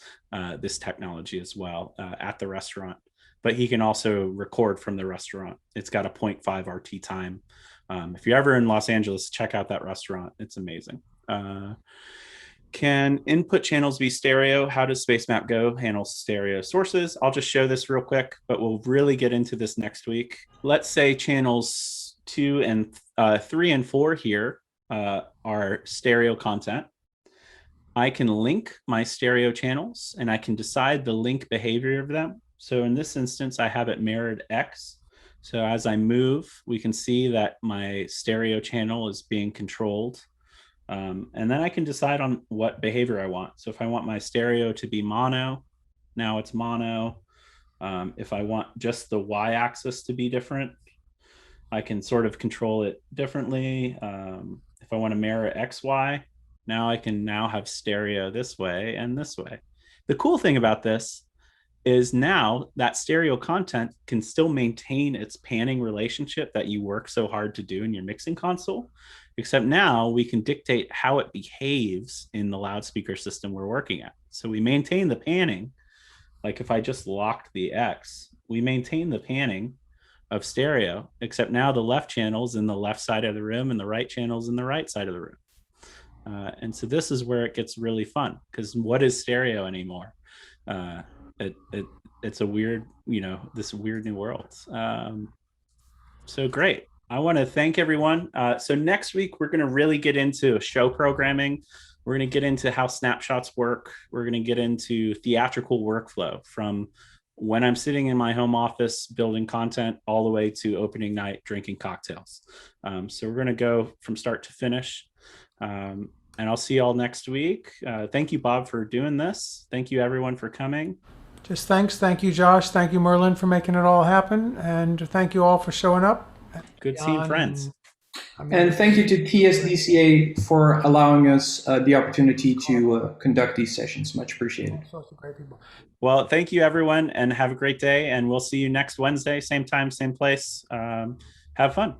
this technology as well at the restaurant. but he can also record from the restaurant. It's got a 0.5 RT time. If you're ever in Los Angeles, check out that restaurant. It's amazing. Can input channels be stereo? How does Spacemap Go handle stereo sources? I'll just show this real quick, but we'll really get into this next week. Let's say channels 2 and 3 and 4 here are stereo content. I can link my stereo channels and I can decide the link behavior of them. So in this instance, I have it mirrored X. So as I move, we can see that my stereo channel is being controlled. And then I can decide on what behavior I want. So if I want my stereo to be mono, now it's mono. If I want just the Y-axis to be different, I can sort of control it differently. If I want to mirror XY, now I can have stereo this way and this way. The cool thing about this is now that stereo content can still maintain its panning relationship that you work so hard to do in your mixing console, except now we can dictate how it behaves in the loudspeaker system we're working at. So we maintain the panning. Like if I just locked the X, we maintain the panning of stereo, except now the left channel's in the left side of the room and the right channel's in the right side of the room. And so this is where it gets really fun, because what is stereo anymore? It's a weird, this weird new world. So great. I want to thank everyone. So next week, we're going to really get into show programming. We're going to get into how snapshots work. We're going to get into theatrical workflow from when I'm sitting in my home office building content all the way to opening night drinking cocktails. So we're going to go from start to finish. And I'll see you all next week. Thank you, Bob, for doing this. Thank you, everyone, for coming. Just thanks. Thank you, Josh. Thank you, Merlin, for making it all happen. And thank you all for showing up. Good seeing friends. And thank you to TSDCA for allowing us the opportunity to conduct these sessions. Much appreciated. Well, thank you, everyone, and have a great day. And we'll see you next Wednesday, same time, same place. Have fun.